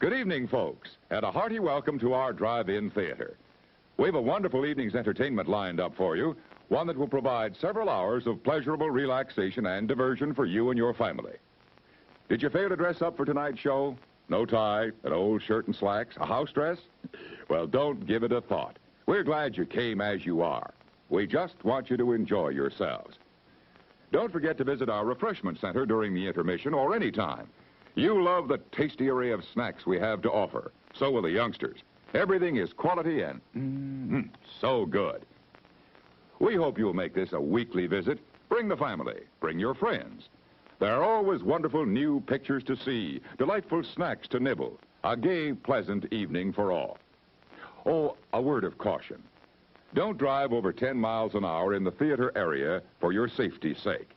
Good evening, folks, and a hearty welcome to our drive-in theater. We have a wonderful evening's entertainment lined up for you, one that will provide several hours of pleasurable relaxation and diversion for you and your family. Did you fail to dress up for tonight's show? No tie, an old shirt and slacks, a house dress? Well, don't give it a thought. We're glad you came as you are. We just want you to enjoy yourselves. Don't forget to visit our refreshment center during the intermission or any time. You love the tasty array of snacks we have to offer. So will the youngsters. Everything is quality and so good. We hope you'll make this a weekly visit. Bring the family. Bring your friends. There are always wonderful new pictures to see, delightful snacks to nibble, a gay, pleasant evening for all. Oh, a word of caution. Don't drive over 10 miles an hour in the theater area for your safety's sake.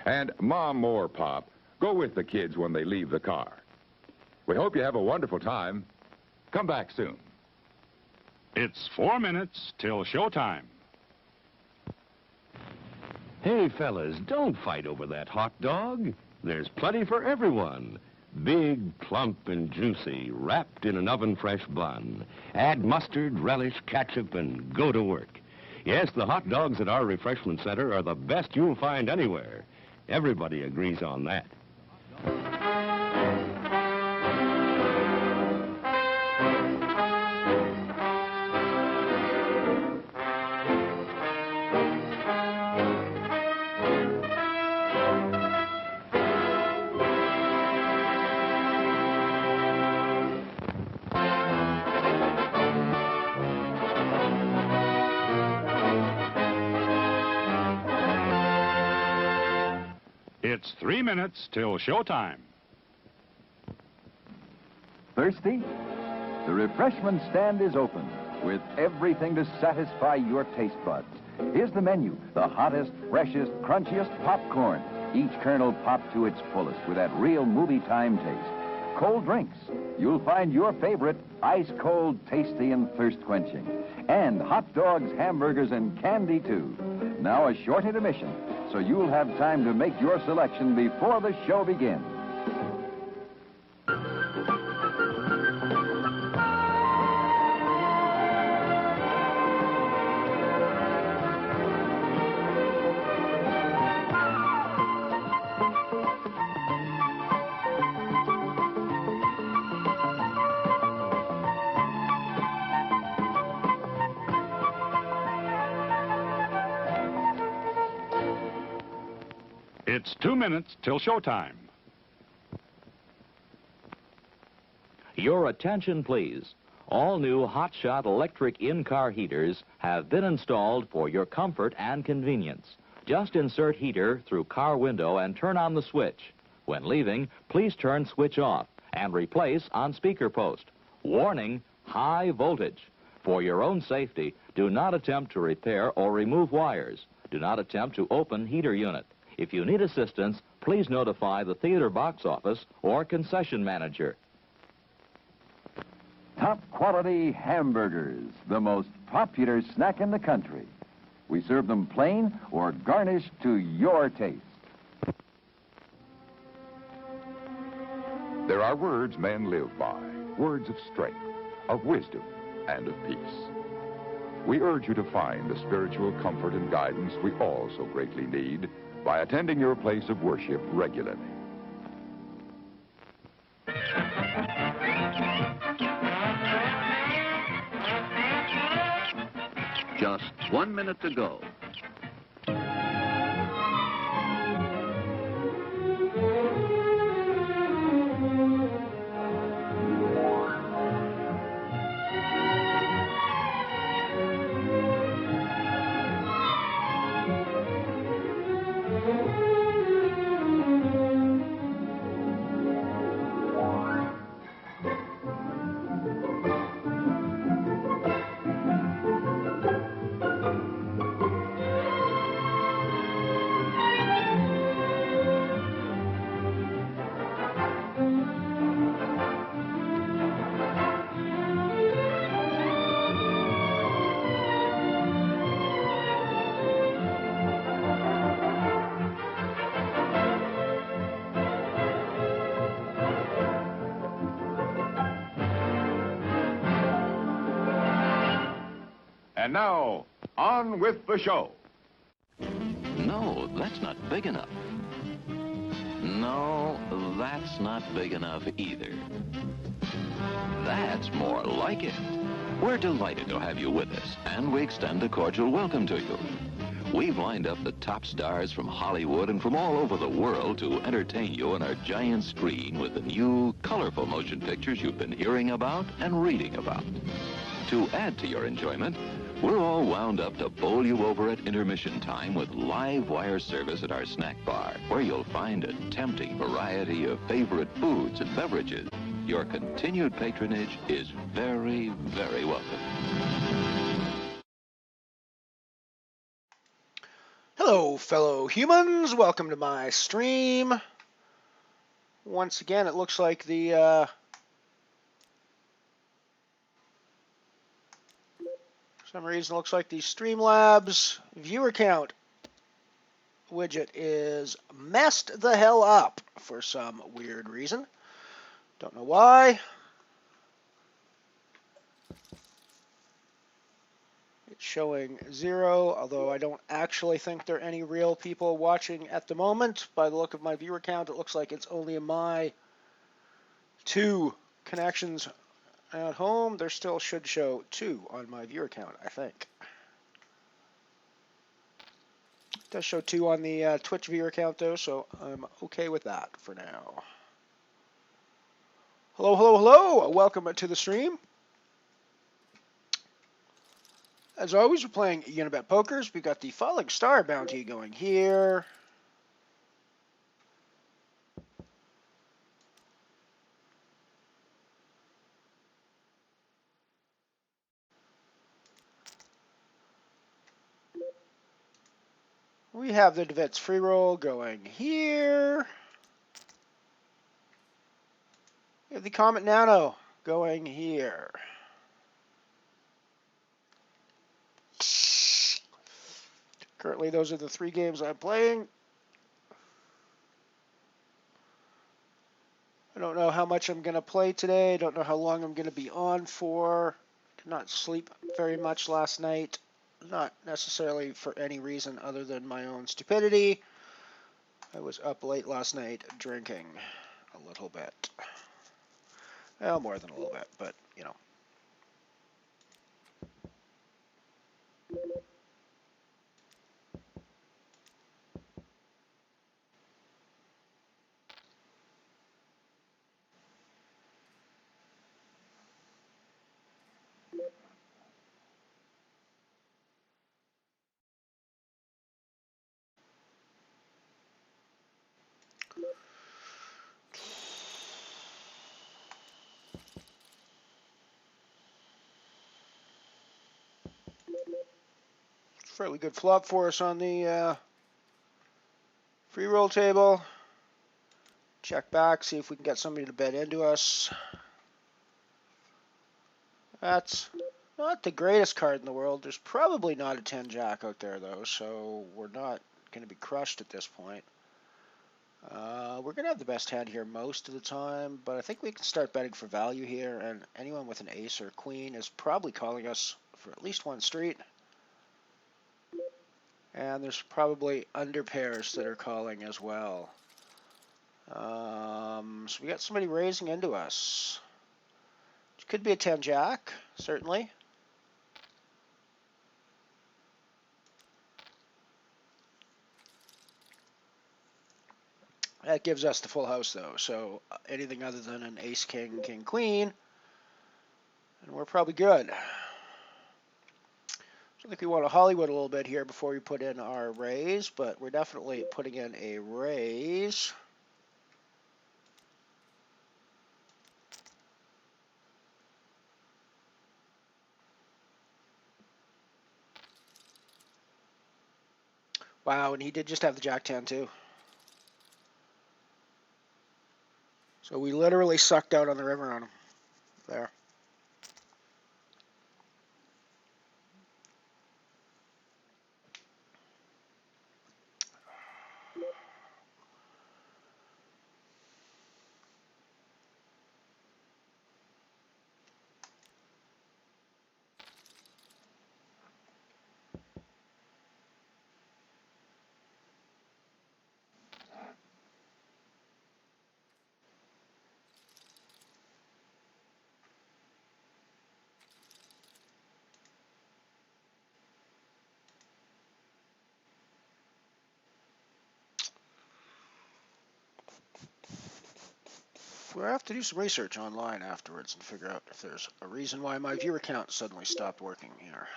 And Mom or Pop, go with the kids when they leave the car. We hope you have a wonderful time. Come back soon. It's 4 minutes till showtime. Hey, fellas, don't fight over that hot dog. There's plenty for everyone. Big, plump, and juicy, wrapped in an oven-fresh bun. Add mustard, relish, ketchup, and go to work. Yes, the hot dogs at our refreshment center are the best you'll find anywhere. Everybody agrees on that. It's 3 minutes till showtime. Thirsty? The refreshment stand is open with everything to satisfy your taste buds. Here's the menu: the hottest, freshest, crunchiest popcorn. Each kernel popped to its fullest with that real movie time taste. Cold drinks. You'll find your favorite ice cold, tasty, and thirst quenching. And hot dogs, hamburgers, and candy too. Now a short intermission, so you'll have time to make your selection before the show begins. It's 2 minutes till showtime. Your attention, please. All new hotshot electric in-car heaters have been installed for your comfort and convenience. Just insert heater through car window and turn on the switch. When leaving, please turn switch off and replace on speaker post. Warning, high voltage. For your own safety, do not attempt to repair or remove wires. Do not attempt to open heater unit. If you need assistance, please notify the theater box office or concession manager. Top quality hamburgers, the most popular snack in the country. We serve them plain or garnished to your taste. There are words men live by, words of strength, of wisdom, and of peace. We urge you to find the spiritual comfort and guidance we all so greatly need by attending your place of worship regularly. Just 1 minute to go. And now, on with the show. No, that's not big enough. No, that's not big enough either. That's more like it. We're delighted to have you with us, and we extend a cordial welcome to you. We've lined up the top stars from Hollywood and from all over the world to entertain you on our giant screen with the new, colorful motion pictures you've been hearing about and reading about. To add to your enjoyment, we're all wound up to bowl you over at intermission time with live wire service at our snack bar, where you'll find a tempting variety of favorite foods and beverages. Your continued patronage is very, very welcome. Hello, fellow humans. Welcome to my stream. Once again, it looks like the for some reason, it looks like the Streamlabs viewer count widget is messed the hell up for some weird reason. Don't know why. It's showing 0, although I don't actually think there are any real people watching at the moment. By the look of my viewer count, it looks like it's only in my 2 connections at home. There still should show 2 on my viewer count, I think. It does show 2 on the Twitch viewer count, though, so I'm okay with that for now. Hello, hello, hello! Welcome to the stream. As always, we're playing Unibet Pokers. We've got the Falling Star bounty going here. We have the DeVitt's free roll going here. We have the Comet Nano going here. Currently, those are the 3 games I'm playing. I don't know how much I'm going to play today. I don't know how long I'm going to be on for. Did not sleep very much last night. Not necessarily for any reason other than my own stupidity. I was up late last night drinking a little bit. Well, more than a little bit, but, you know. Fairly good flop for us on the free roll table. Check back, see if we can get somebody to bet into us. That's not the greatest card in the world. There's probably not a 10-jack out there, though, so we're not going to be crushed at this point. We're going to have the best hand here most of the time, but I think we can start betting for value here, and anyone with an ace or queen is probably calling us for at least one street. And there's probably under pairs that are calling as well. So we got somebody raising into us. It could be a 10-jack, certainly. That gives us the full house, though. So anything other than an ace, king, king, queen, and we're probably good. I think we want to Hollywood a little bit here before we put in our raise, but we're definitely putting in a raise. Wow, and he did just have the Jack-10 too. So we literally sucked out on the river on him there. We'll have to do some research online afterwards and figure out if there's a reason why my viewer count suddenly stopped working here.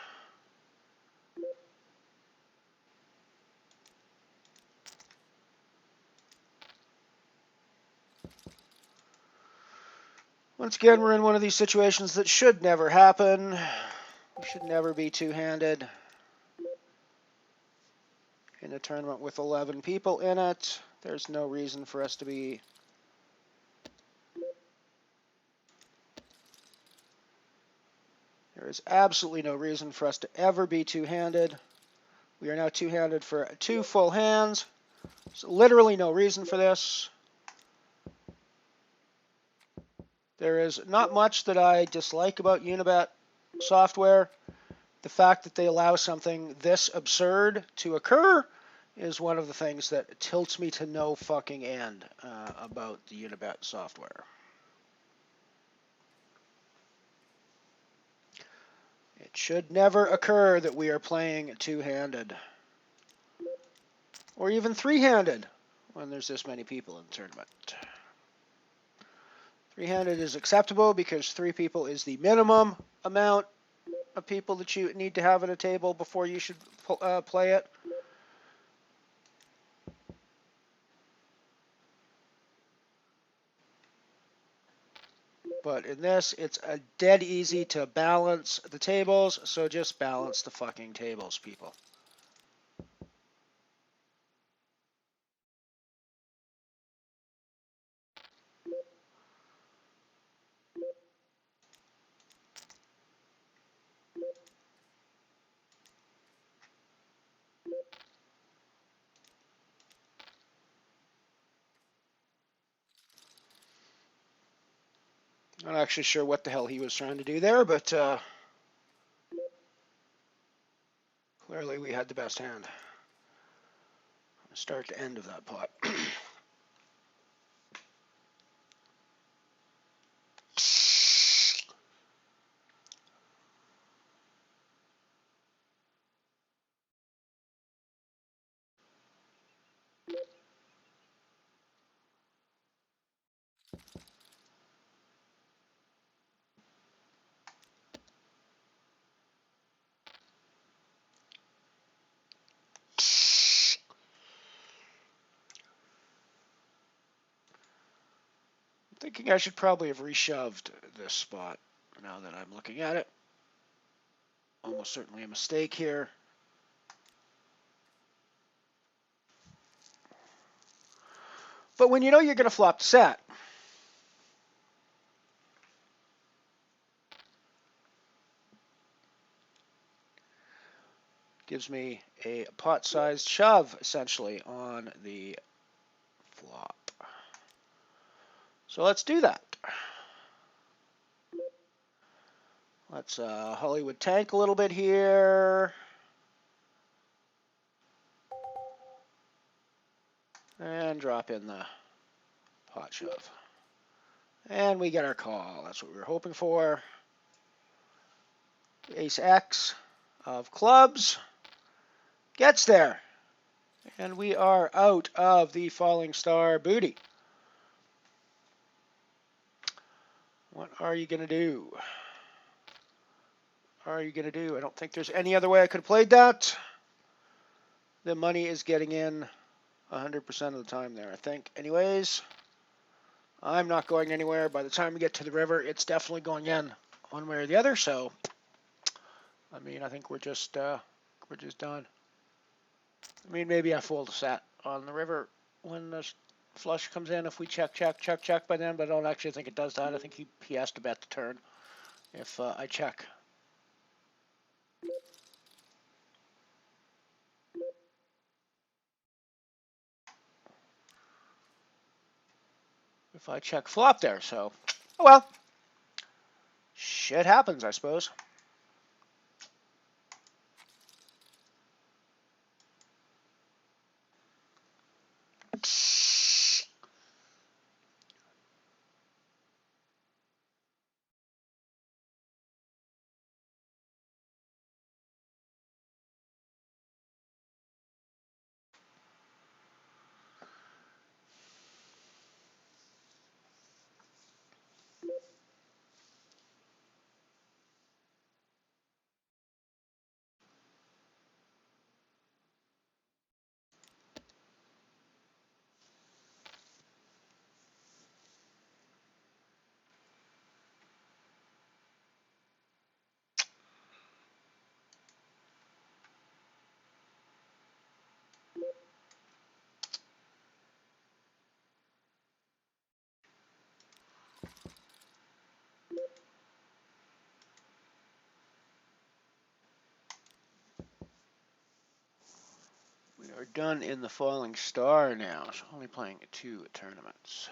Once again, we're in one of these situations that should never happen. We should never be two-handed in a tournament with 11 people in it. There's no reason for us to be There is absolutely no reason for us to ever be two-handed. We are now two-handed for 2 full hands. There's literally no reason for this. There is not much that I dislike about Unibet software. The fact that they allow something this absurd to occur is one of the things that tilts me to no fucking end about the Unibet software. It should never occur that we are playing two-handed. Or even three-handed when there's this many people in the tournament. Three-handed is acceptable because 3 people is the minimum amount of people that you need to have at a table before you should play it. But in this, it's a dead easy to balance the tables, so just balance the fucking tables, people. Not actually sure what the hell he was trying to do there, but clearly we had the best hand. Start to end of that pot. Thinking I should probably have reshoved this spot now that I'm looking at it. Almost certainly a mistake here. But when you know you're going to flop the set, gives me a pot-sized shove, essentially, on the flop. So let's do that. Let's Hollywood tank a little bit here. And drop in the pot shove. And we get our call. That's what we were hoping for. Ace X of clubs gets there. And we are out of the falling star booty. What are you going to do? Are you going to do? I don't think there's any other way I could have played that. The money is getting in 100% of the time there, I think. Anyways, I'm not going anywhere. By the time we get to the river, it's definitely going in one way or the other. So, I mean, I think we're just done. I mean, maybe I fold a set on the river when the flush comes in if we check by then, but I don't actually think it does that. I think he has to bet the turn if I check. If I check flop there, so, oh well. Shit happens, I suppose. are done in the Falling Star now, so only playing 2 tournaments.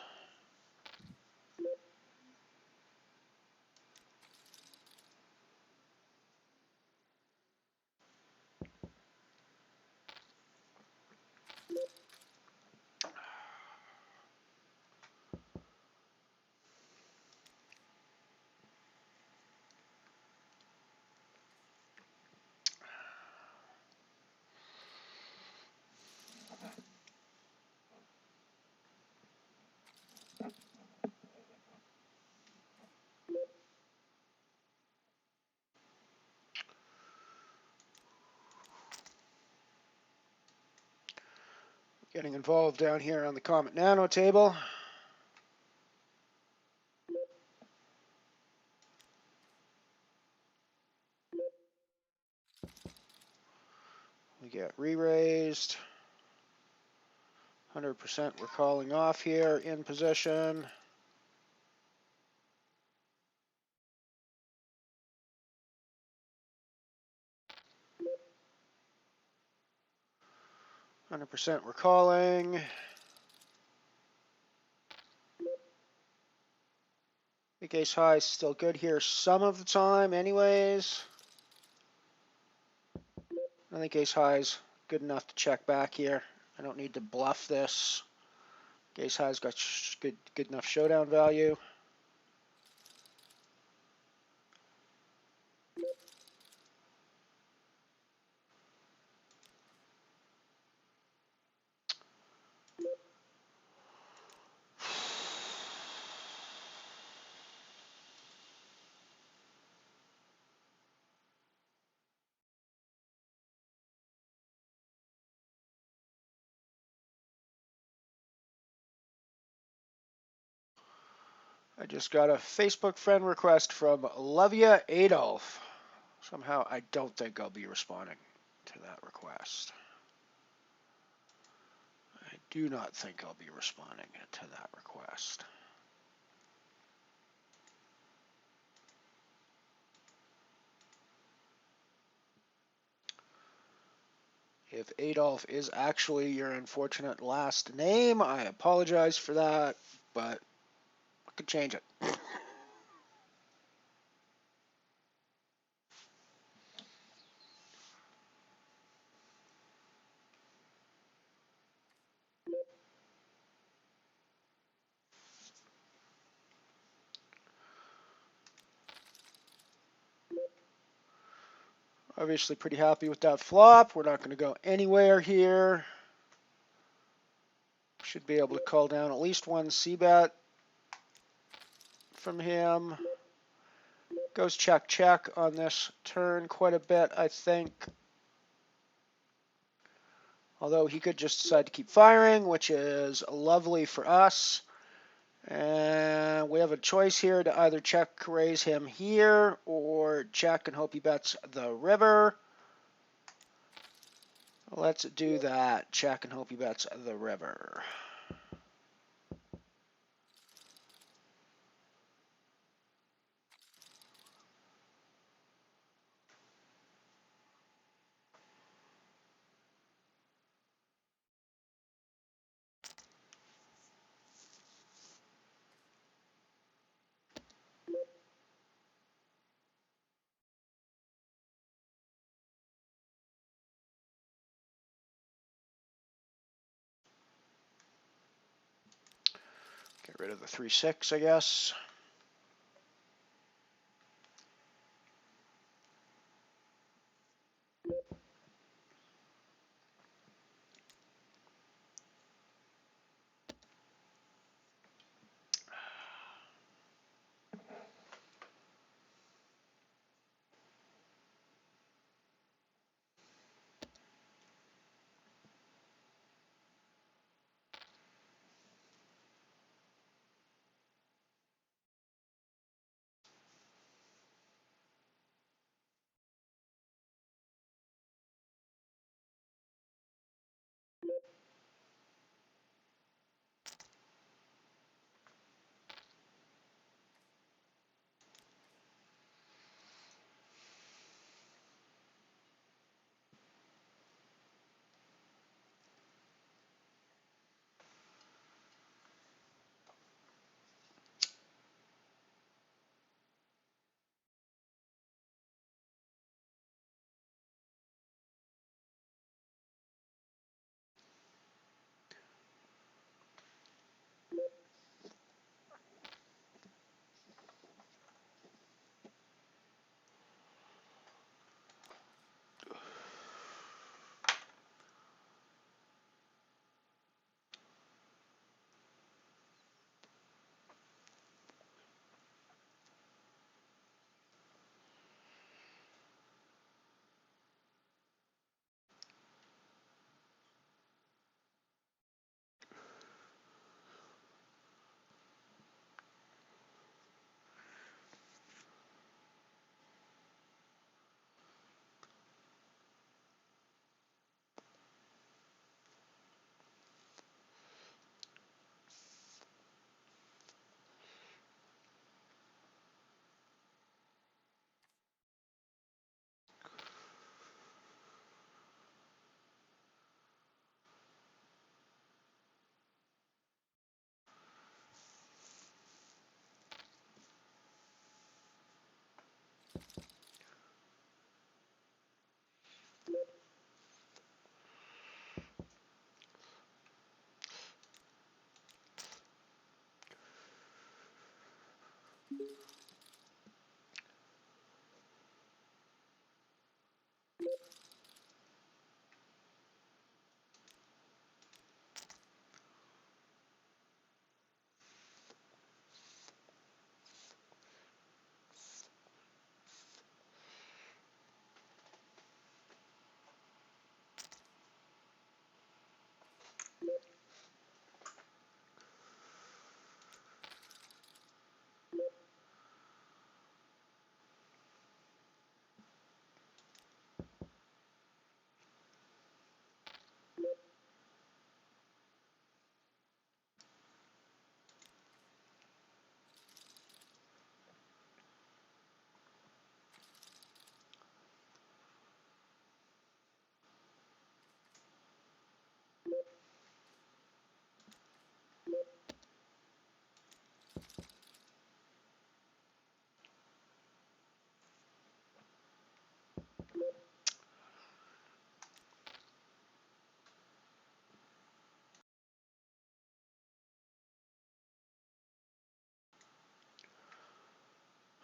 Getting involved down here on the Comet Nano table. We get re-raised. 100% we're calling off here in position. %, we're calling. Big ace high is still good here some of the time anyways. I think ace high is good enough to check back here. I don't need to bluff this. Ace high's got good enough showdown value. I just got a Facebook friend request from Levia Adolf. Somehow I don't think I'll be responding to that request. I do not think I'll be responding to that request. If Adolf is actually your unfortunate last name, I apologize for that, but I could change it. Obviously pretty happy with that flop. We're not going to go anywhere here. Should be able to call down at least one c-bet from him. Goes check check on this turn quite a bit, I think. Although he could just decide to keep firing, which is lovely for us. And we have a choice here to either check raise him here or check and hope he bets the river. Let's do that. Check and hope he bets the river. Get rid of the 3-6, I guess.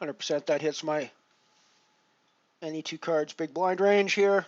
100% that hits my any two cards big blind range here.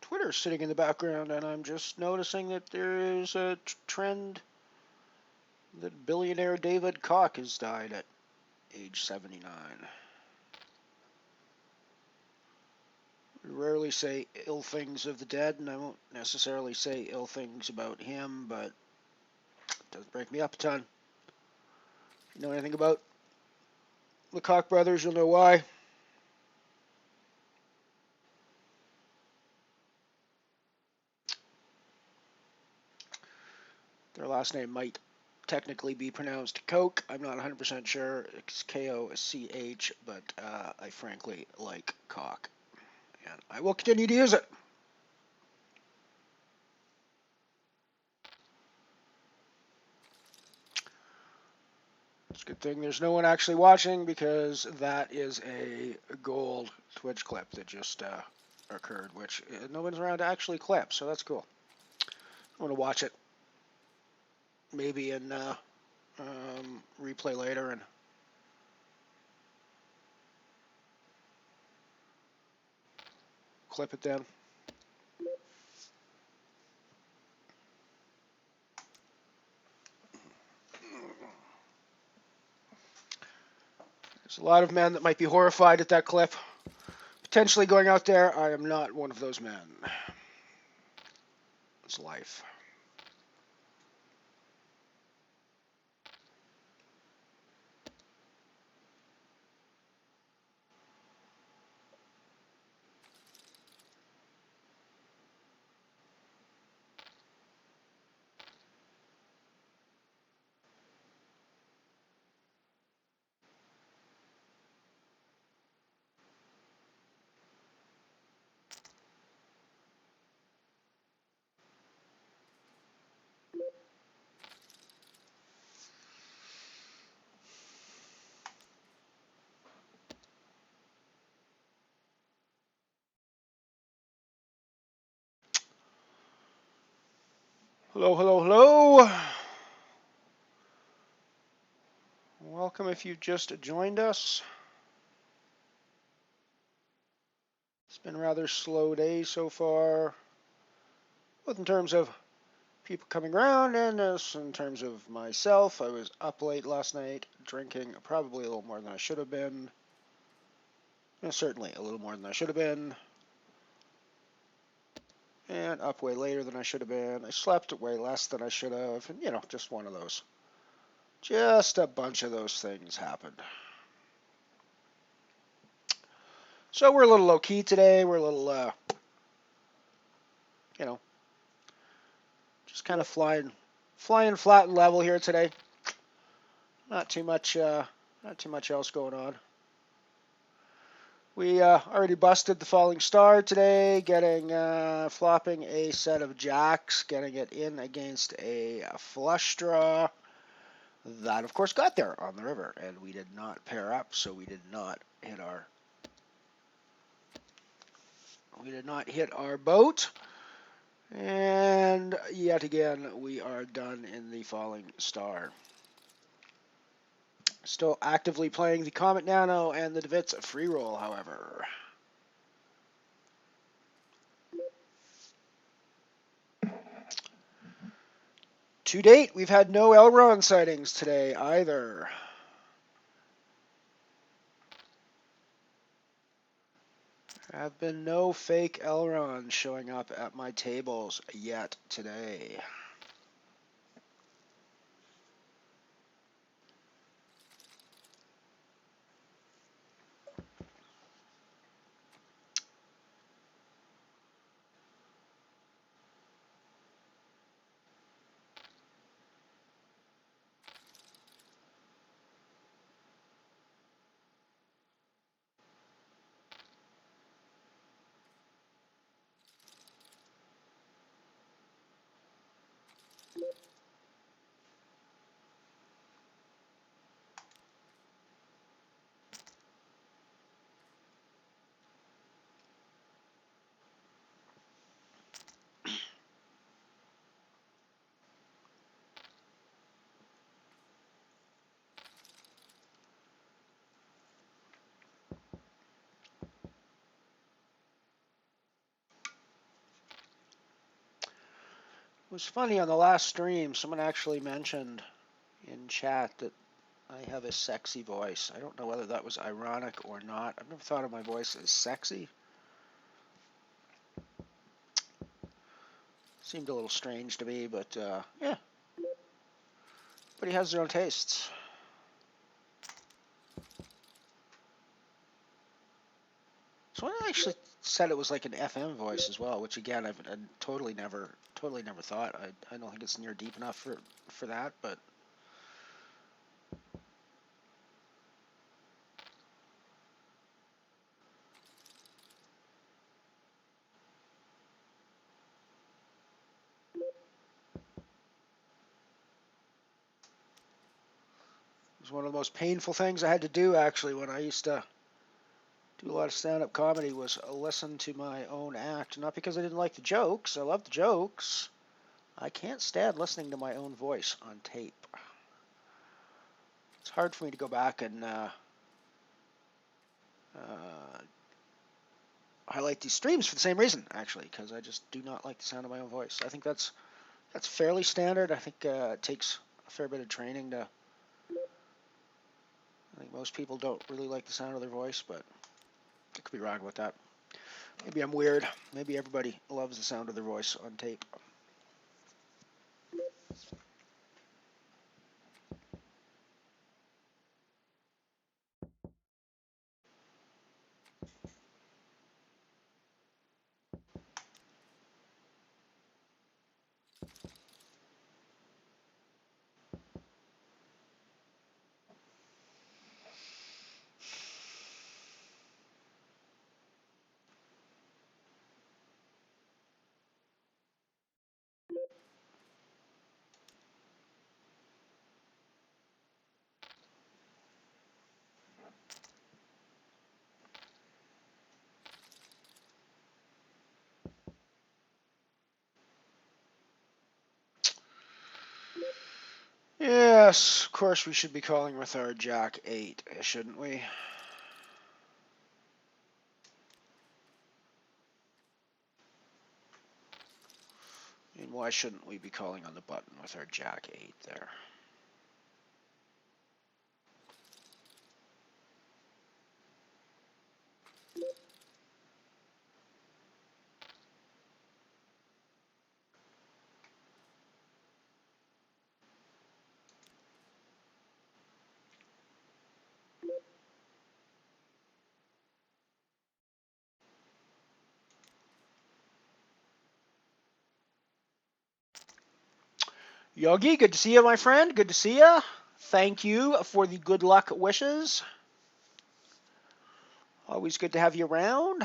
Twitter's sitting in the background, and I'm just noticing that there is a trend that billionaire David Koch has died at age 79. We rarely say ill things of the dead, and I won't necessarily say ill things about him, but it does break me up a ton. If you know anything about the Koch brothers, you'll know why. Their last name might technically be pronounced Koch. I'm not 100% sure. It's Koch, but I frankly like Koch. And I will continue to use it. It's a good thing there's no one actually watching, because that is a gold Twitch clip that just occurred, which no one's around to actually clip, so that's cool. I want to watch it maybe in replay later and clip it then. There's a lot of men that might be horrified at that clip potentially going out there. I am not one of those men. It's life. Hello, hello, hello. Welcome if you've just joined us. It's been a rather slow day so far, both in terms of people coming around and in terms of myself. I was up late last night, drinking probably a little more than I should have been. Certainly a little more than I should have been. And up way later than I should have been. I slept way less than I should have. And, just one of those. Just a bunch of those things happened. So we're a little low-key today. We're a little, just kind of flying flat and level here today. Not too much else going on. We already busted the falling star today, flopping a set of jacks, getting it in against a flush draw. That, of course, got there on the river, and we did not pair up, so we did not hit our boat. And yet again, we are done in the falling star. Still actively playing the Comet Nano and the DeWitt's free roll, however. To date, we've had no Elron sightings today either. There have been no fake Elrons showing up at my tables yet today. was funny on the last stream, someone actually mentioned in chat that I have a sexy voice. I don't know whether that was ironic or not. I've never thought of my voice as sexy. Seemed a little strange to me, but yeah. But he has their own tastes. So I actually said it was like an FM voice as well, which again I've totally never thought. I don't think it's near deep enough for that, but it was one of the most painful things I had to do actually when I used to do a lot of stand-up comedy was listen to my own act. Not because I didn't like the jokes. I love the jokes. I can't stand listening to my own voice on tape. It's hard for me to go back and highlight these streams for the same reason, actually, because I just do not like the sound of my own voice. I think that's fairly standard. I think it takes a fair bit of training to. I think most people don't really like the sound of their voice, but I could be wrong about that. Maybe I'm weird. Maybe everybody loves the sound of their voice on tape. Yes, of course we should be calling with our Jack 8, shouldn't we? And why shouldn't we be calling on the button with our Jack 8 there? Yogi, good to see you, my friend. Good to see you. Thank you for the good luck wishes. Always good to have you around.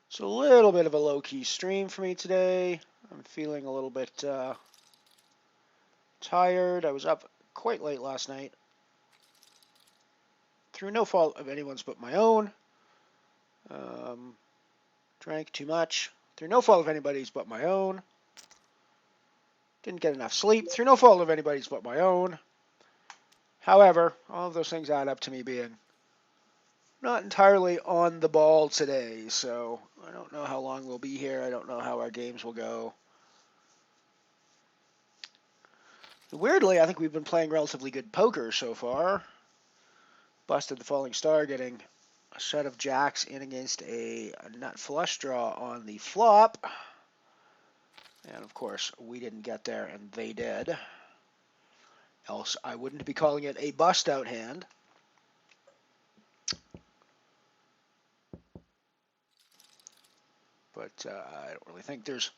It's a little bit of a low-key stream for me today. I'm feeling a little bit tired. I was up quite late last night. Through no fault of anyone's but my own. Drank too much. Through no fault of anybody's but my own. Didn't get enough sleep. Through no fault of anybody's but my own. However, all of those things add up to me being not entirely on the ball today, so I don't know how long we'll be here. I don't know how our games will go. Weirdly, I think we've been playing relatively good poker so far. Busted the falling star, getting a set of jacks in against a nut flush draw on the flop. And of course, we didn't get there, and they did. Else, I wouldn't be calling it a bust-out hand. But I don't really think there's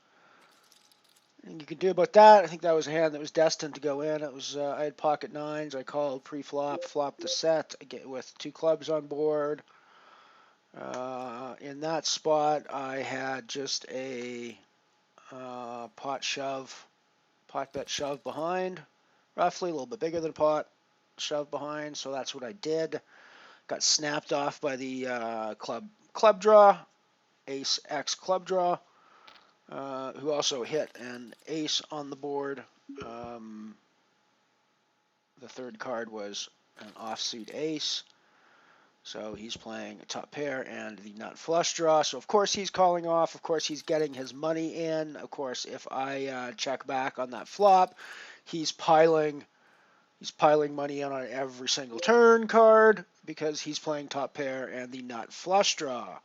anything you can do about that. I think that was a hand that was destined to go in. It was I had pocket nines. I called pre-flop, flopped the set with two clubs on board. In that spot, I had just a pot bet shove behind, roughly a little bit bigger than a pot shove behind. So that's what I did. Got snapped off by the club draw, ace X club draw, who also hit an ace on the board. The third card was an offsuit ace. So he's playing a top pair and the nut flush draw. So of course he's calling off. Of course he's getting his money in. Of course, if I check back on that flop, he's piling money in on every single turn card because he's playing top pair and the nut flush draw.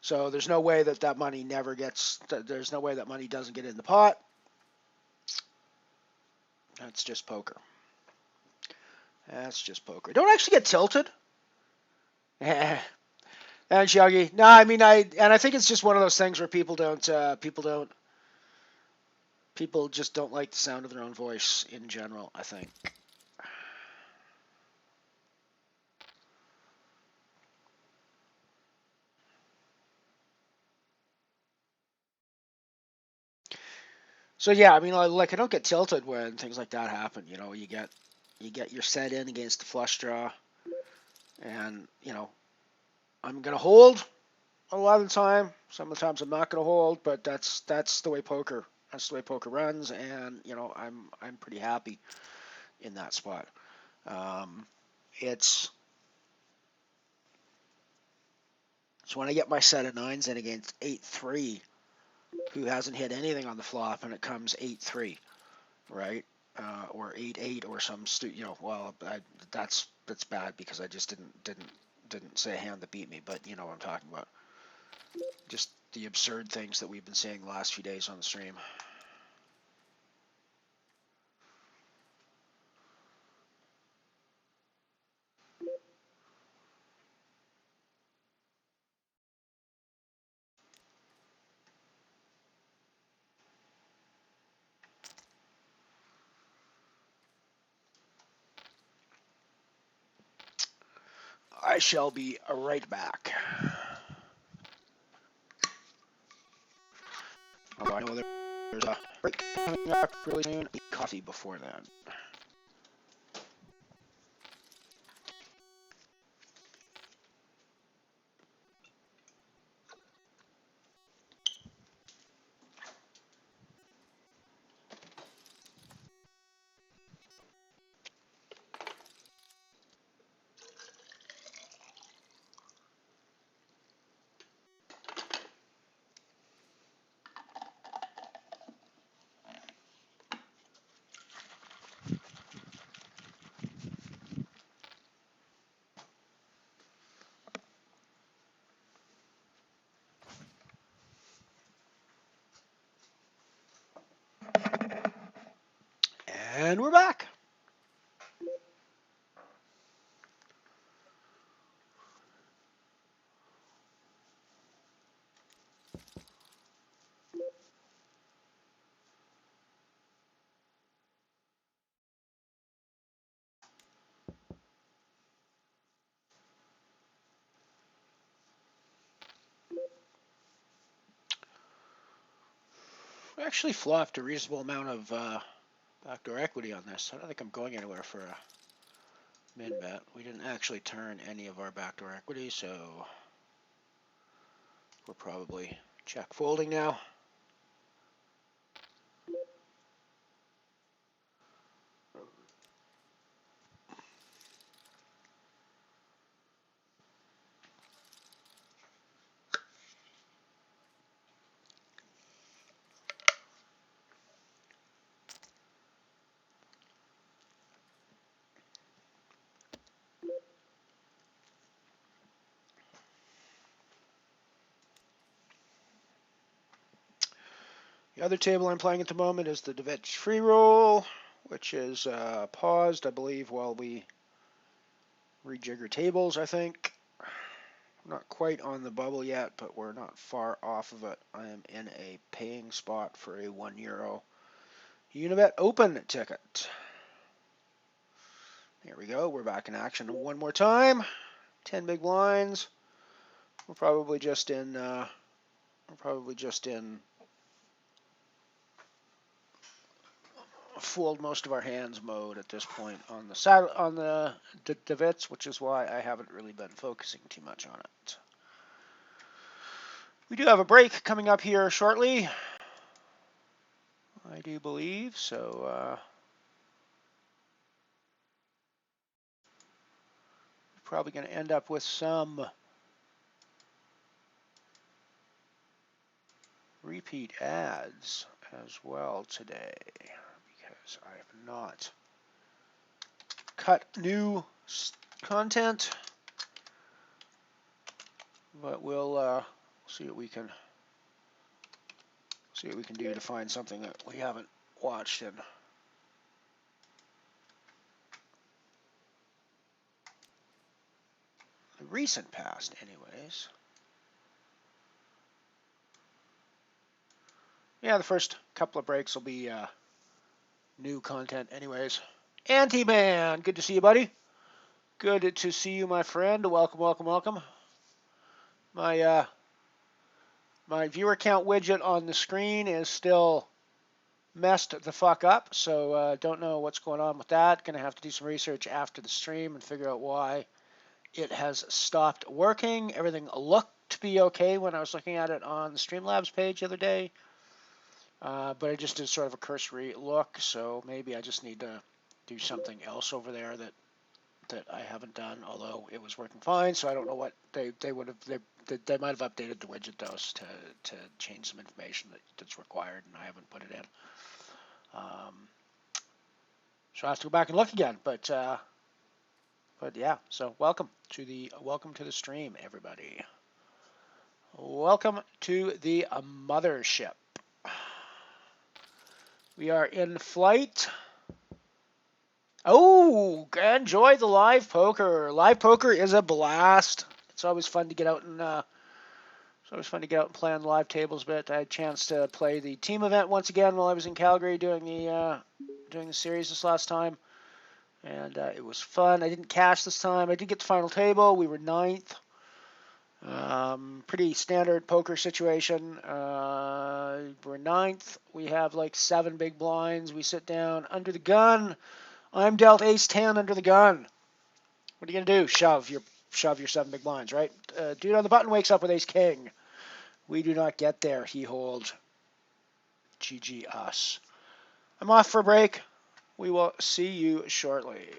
So there's no way that money never gets. There's no way that money doesn't get in the pot. That's just poker. That's just poker. Don't actually get tilted. And Shuggy. No, I mean I think it's just one of those things where people just don't like the sound of their own voice in general, I think. So yeah, I mean like I don't get tilted when things like that happen, you know, you get your set in against the flush draw, and you know, I'm going to hold a lot of the time. Some of the times I'm not going to hold, but that's the way poker runs, and you know, I'm pretty happy in that spot. It's when I get my set of nines in against 8-3, who hasn't hit anything on the flop, and it comes 8-3, right? Or 8-8 or some you know. Well, that's bad because I just didn't say a hand that beat me, but you know what I'm talking about. Just the absurd things that we've been saying the last few days on the stream. I shall be right back. Although I know there's a break coming up really soon. Eat coffee before then. And we're back. We actually flopped a reasonable amount of backdoor equity on this. I don't think I'm going anywhere for a min bet. We didn't actually turn any of our backdoor equity, so we're probably check folding now. The other table I'm playing at the moment is the Devich free roll, which is paused, I believe, while we rejigger tables, I think. Not quite on the bubble yet, but we're not far off of it. I am in a paying spot for a €1 Unibet Open ticket. Here we go. We're back in action one more time. 10 big blinds. We're probably just in fooled most of our hands mode at this point on the Devits, which is why I haven't really been focusing too much on it. We do have a break coming up here shortly, I do believe, so probably going to end up with some repeat ads as well today, because I have not cut new content, but we'll see what we can do to find something that we haven't watched in the recent past, anyways. Yeah, the first couple of breaks will be new content, anyways. Anti-Man, good to see you, buddy. Good to see you, my friend. Welcome, welcome, welcome. My viewer count widget on the screen is still messed the fuck up, so don't know what's going on with that. Gonna have to do some research after the stream and figure out why it has stopped working. Everything looked to be okay when I was looking at it on the Streamlabs page the other day, but I just did sort of a cursory look, so maybe I just need to do something else over there that I haven't done, although it was working fine, so I don't know what they would have. They might have updated the widget, though, to change some information that's required, and I haven't put it in. So I have to go back and look again, but yeah. So welcome to the stream, everybody. Welcome to the Mothership. We are in flight. Oh, enjoy the live poker. Live poker is a blast. It's always fun to get out and play on live tables. But I had a chance to play the team event once again while I was in Calgary doing the series this last time, and it was fun. I didn't cash this time. I did get the final table. We were 9th. Pretty standard poker situation. We're 9th. We have like 7 big blinds. We sit down under the gun. I'm dealt ace-10 under the gun. What are you going to do? Shove your 7 big blinds, right? Dude on the button wakes up with ace-king. We do not get there. He holds. GG us. I'm off for a break. We will see you shortly.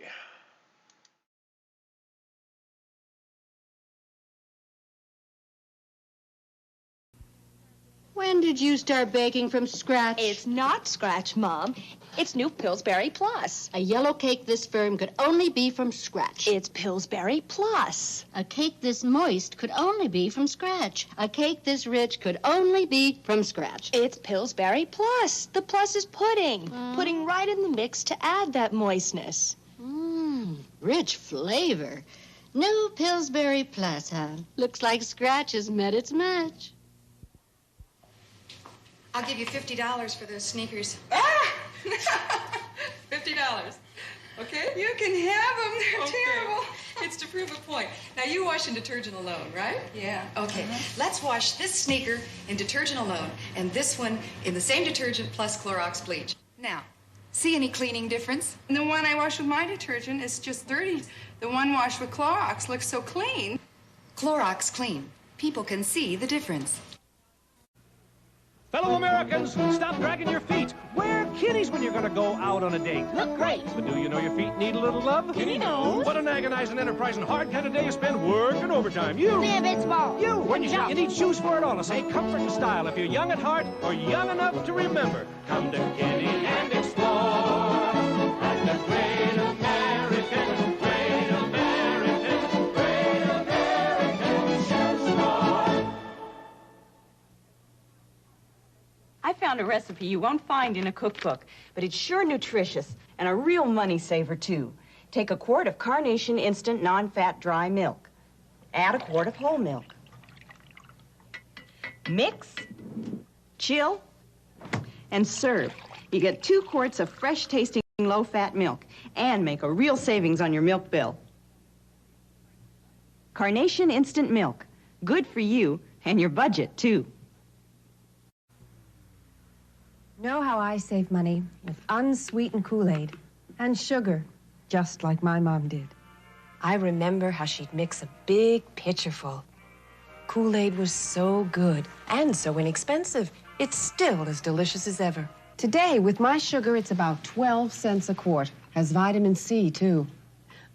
When did you start baking from scratch? It's not scratch, Mom. It's new Pillsbury Plus. A yellow cake this firm could only be from scratch. It's Pillsbury Plus. A cake this moist could only be from scratch. A cake this rich could only be from scratch. It's Pillsbury Plus. The plus is pudding. Pudding right in the mix to add that moistness. Rich flavor. New Pillsbury Plus, huh? Looks like scratch has met its match. I'll give you $50 for those sneakers. Ah! $50. Okay? You can have them. They're terrible. It's to prove a point. Now, you wash in detergent alone, right? Yeah. Okay. Let's wash this sneaker in detergent alone and this one in the same detergent plus Clorox bleach. Now, see any cleaning difference? The one I wash with my detergent is just 30. The one washed with Clorox looks so clean. Clorox Clean. People can see the difference. Fellow Americans, stop dragging your feet. Wear kitties when you're going to go out on a date. Look great. But do you know your feet need a little love? Kitty knows. What an agonizing, enterprising, hard kind of day you spend working overtime. You. Live its ball. You. You need shoes for it all. To say comfort and style. If you're young at heart or young enough to remember, come to Kitty and explore. At the Great American, Great American, Great American Shoe Store. I found a recipe you won't find in a cookbook, but it's sure nutritious and a real money saver, too. Take a quart of Carnation Instant Non-Fat Dry Milk. Add a quart of whole milk. Mix, chill, and serve. You get 2 quarts of fresh-tasting low-fat milk and make a real savings on your milk bill. Carnation Instant Milk. Good for you and your budget, too. Know how I save money? With unsweetened Kool-Aid and sugar, just like my mom did. I remember how she'd mix a big pitcher full. Kool-Aid was so good and so inexpensive. It's still as delicious as ever. Today, with my sugar, it's about 12 cents a quart. Has vitamin C, too.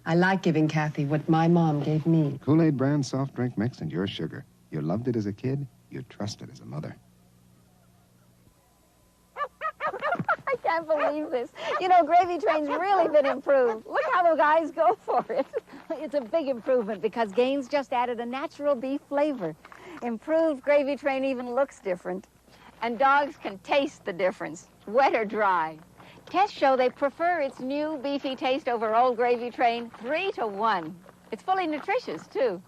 I like giving Kathy what my mom gave me. Kool-Aid brand soft drink mix and your sugar. You loved it as a kid. You trust it as a mother. I can't believe this. You know, Gravy Train's really been improved. Look how the guys go for it. It's a big improvement because Gaines just added a natural beef flavor. Improved Gravy Train even looks different. And dogs can taste the difference, wet or dry. Tests show they prefer its new beefy taste over old Gravy Train 3-to-1. It's fully nutritious, too.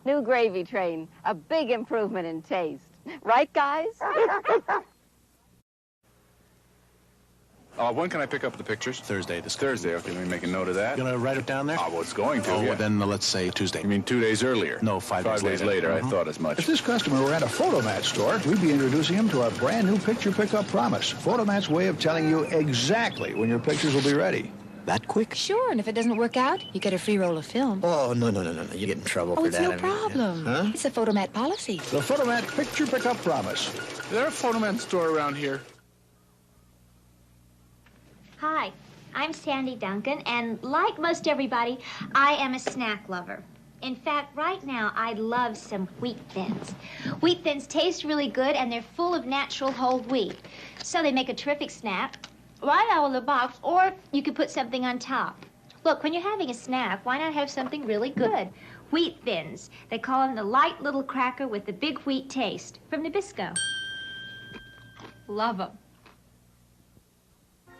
New Gravy Train, a big improvement in taste. Right, guys? When can I pick up the pictures? Thursday. Thursday. Okay, let me make a note of that. You gonna write it down there? I was going to. Oh, yeah. well, then let's say Tuesday. You mean 2 days earlier? No, 5 days later. 5 days later. I thought as much. If this customer were at a Photomat store, we'd be introducing him to our brand new picture pickup promise. Photomat's way of telling you exactly when your pictures will be ready. That quick? Sure, and if it doesn't work out, you get a free roll of film. Oh, no. You get in trouble for it's that. no problem. Huh? It's a Photomat policy. The Photomat picture pickup promise. Is there a Photomat store around here? Hi, I'm Sandy Duncan, and like most everybody, I am a snack lover. In fact, right now, I love some Wheat Thins. Wheat Thins taste really good, and they're full of natural whole wheat. So they make a terrific snack right out of the box, or you could put something on top. Look, when you're having a snack, why not have something really good? Wheat Thins. They call them the light little cracker with the big wheat taste from Nabisco. Love them.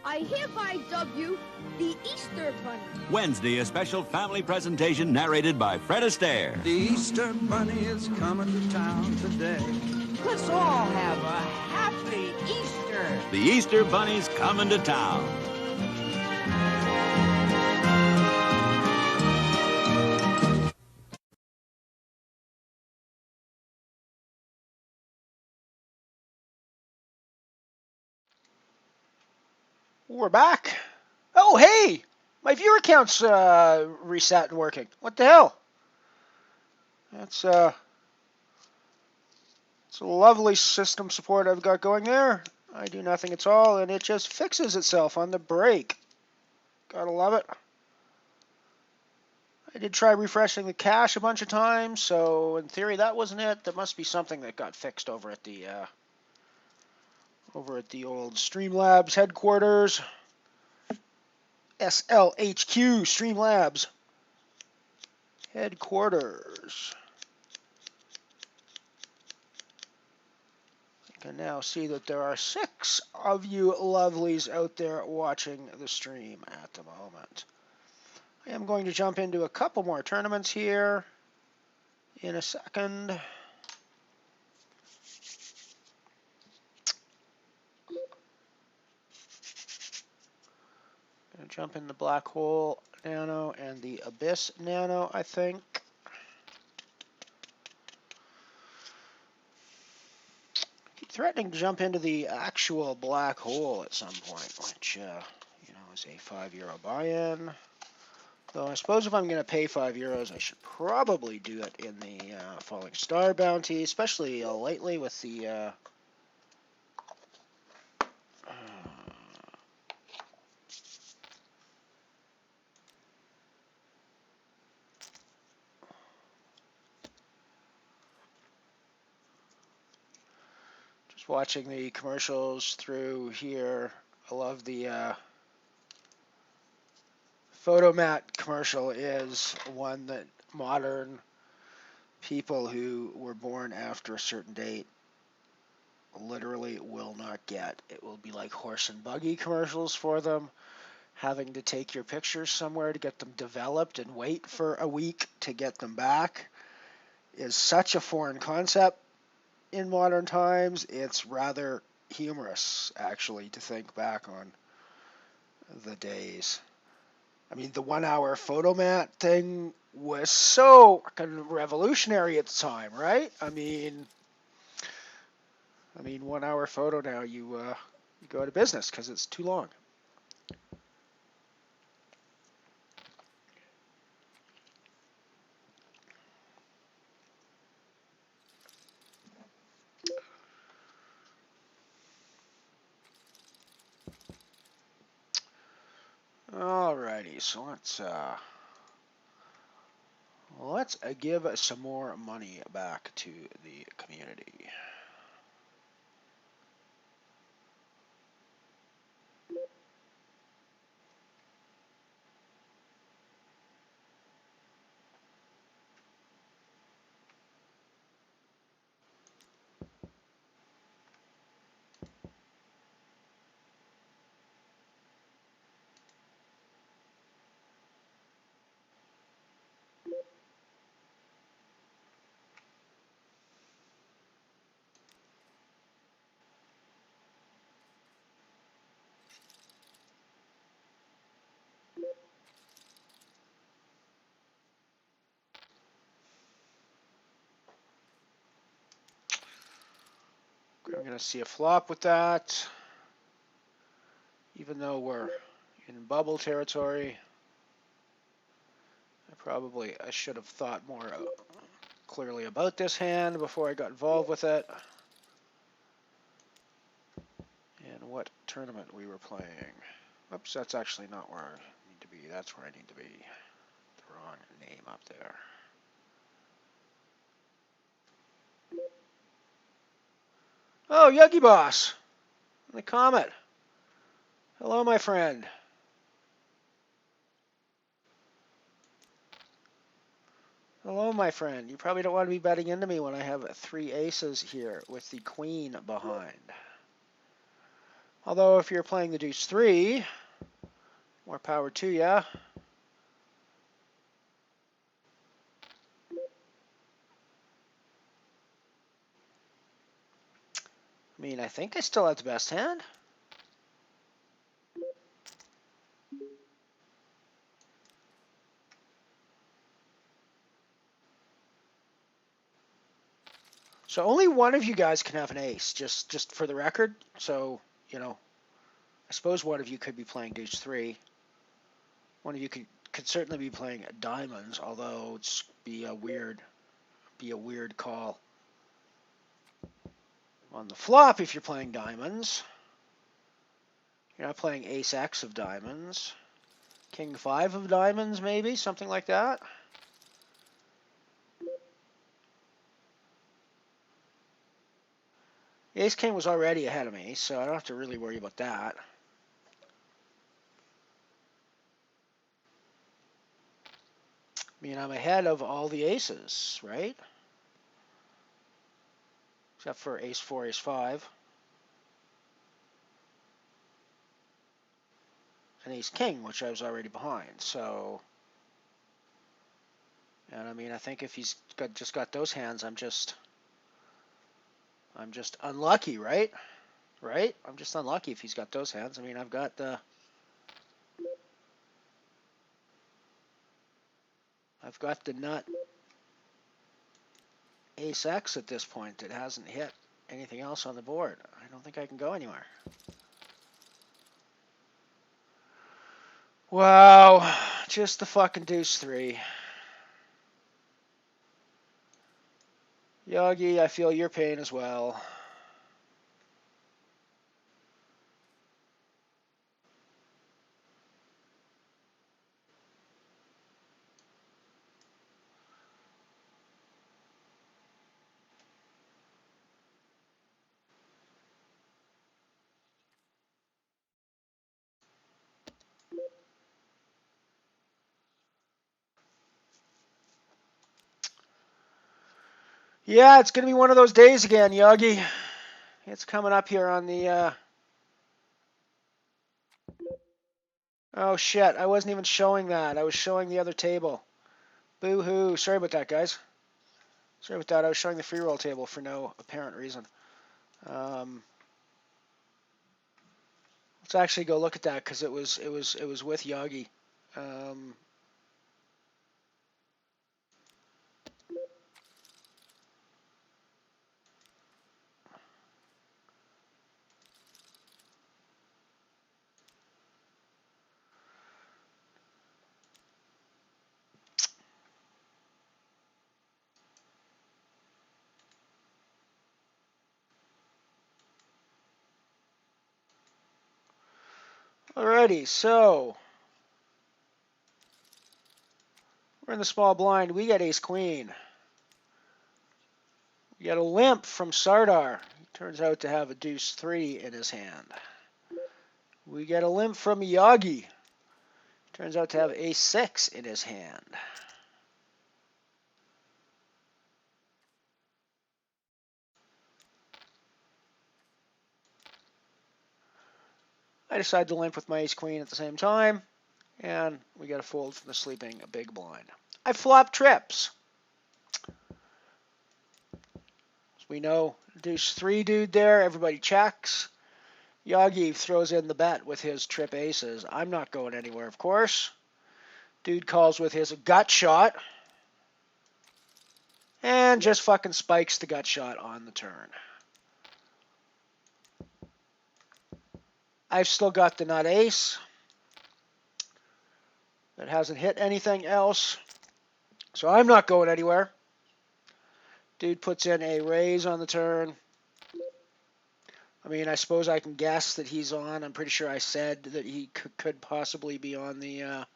I hereby dub you the Easter Bunny. Wednesday, a special family presentation narrated by Fred Astaire. The Easter Bunny is coming to town today. Let's all have a happy Easter. The Easter Bunny's coming to town. We're back. Oh, hey! My viewer count's reset and working. What the hell? It's a lovely system support I've got going there. I do nothing at all, and it just fixes itself on the break. Gotta love it. I did try refreshing the cache a bunch of times, so in theory that wasn't it. There must be something that got fixed over at the old Streamlabs headquarters. SLHQ Streamlabs headquarters. I can now see that there are 6 of you lovelies out there watching the stream at the moment. I am going to jump into a couple more tournaments here in a second. Going to jump in the Black Hole Nano and the Abyss Nano, I think. Keep threatening to jump into the actual Black Hole at some point, which, is a €5 buy-in. Though I suppose if I'm going to pay €5, I should probably do it in the Falling Star bounty, especially lately with the just watching the commercials through here. I love the Photomat commercial is one that modern people who were born after a certain date literally will not get. It will be like horse and buggy commercials for them, having to take your pictures somewhere to get them developed and wait for a week to get them back is such a foreign concept in modern times. It's rather humorous, actually, to think back on the days. I mean, the 1 hour Photomat thing was so kind of revolutionary at the time, right? I mean 1 hour photo now, you go out of business because it's too long. Alrighty, so let's Let's give some more money back to the community. I'm going to see a flop with that. Even though we're in bubble territory, I should have thought more clearly about this hand before I got involved with it. And what tournament we were playing. Oops, that's actually not where I need to be. That's where I need to be. The wrong name up there. Oh, Yogi Boss! The Comet. Hello, my friend. Hello, my friend. You probably don't want to be betting into me when I have 3 aces here with the queen behind. Although if you're playing the deuce 3, more power to ya. I mean, I think I still have the best hand. So only one of you guys can have an ace, just for the record. So, you know, I suppose one of you could be playing deuce 3. One of you could certainly be playing diamonds, although it's be a weird call. On the flop, if you're playing diamonds, you're not playing ace X of diamonds. King 5 of diamonds, maybe, something like that. Ace King was already ahead of me, so I don't have to really worry about that. I mean, I'm ahead of all the aces, right? Except for ace 4, ace 5. And ace King, which I was already behind, so... And I mean, I think if he's just got those hands, I'm just unlucky, right? Right? I'm just unlucky if he's got those hands. I mean, I've got the nut ace X at this point that hasn't hit anything else on the board. I don't think I can go anywhere. Wow, just the fucking deuce 3. Yogi, I feel your pain as well. Yeah, it's going to be one of those days again, Yogi. It's coming up here on the... Oh, shit. I wasn't even showing that. I was showing the other table. Boo-hoo. Sorry about that, guys. Sorry about that. I was showing the free roll table for no apparent reason. Let's actually go look at that because it was with Yogi. Alrighty, so We're in the small blind. We got ace queen. We got a limp from Sardar. He turns out to have a deuce 3 in his hand. We got a limp from Yagi. Turns out to have ace 6 in his hand. I decide to limp with my ace queen at the same time, and we got a fold from the sleeping big blind. I flop trips. As we know, deuce 3 dude there, everybody checks. Yagi throws in the bet with his trip aces. I'm not going anywhere, of course. Dude calls with his gut shot, and just fucking spikes the gut shot on the turn. I've still got the nut ace. That hasn't hit anything else. So I'm not going anywhere. Dude puts in a raise on the turn. I mean, I suppose I can guess that he's on. I'm pretty sure I said that he could possibly be on the...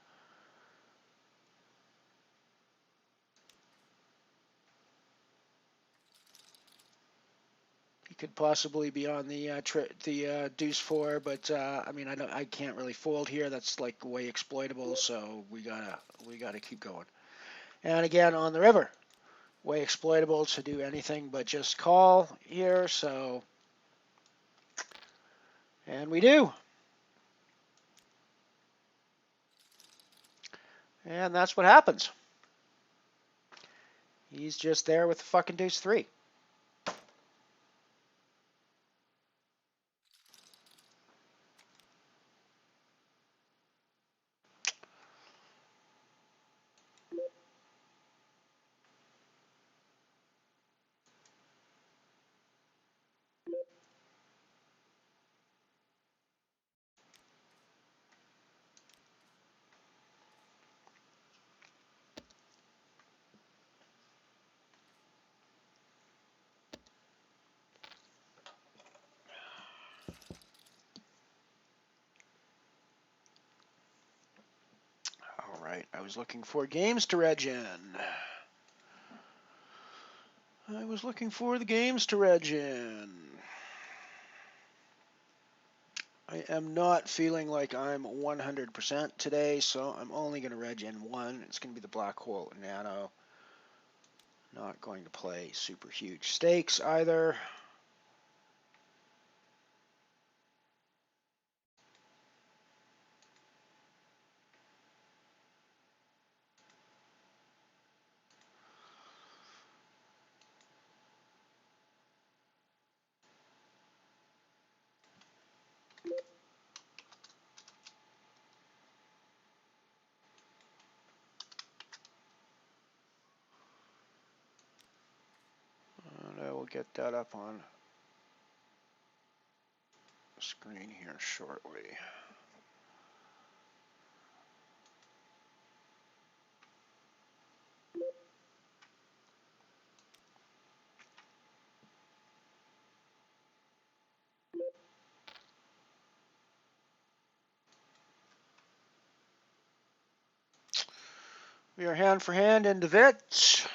He could possibly be on the deuce 4, but I mean, I can't really fold here. That's like way exploitable, so we gotta keep going. And again on the river, way exploitable to do anything but just call here. So, and we do, and that's what happens. He's just there with the fucking deuce 3. All right, I was looking for games to reg in. I was looking for the games to reg in. I am not feeling like I'm 100% today, so I'm only going to reg in one. It's going to be the Black Hole Nano. Not going to play super huge stakes either. And I will get that up on the screen here shortly. We are hand for hand into Vit.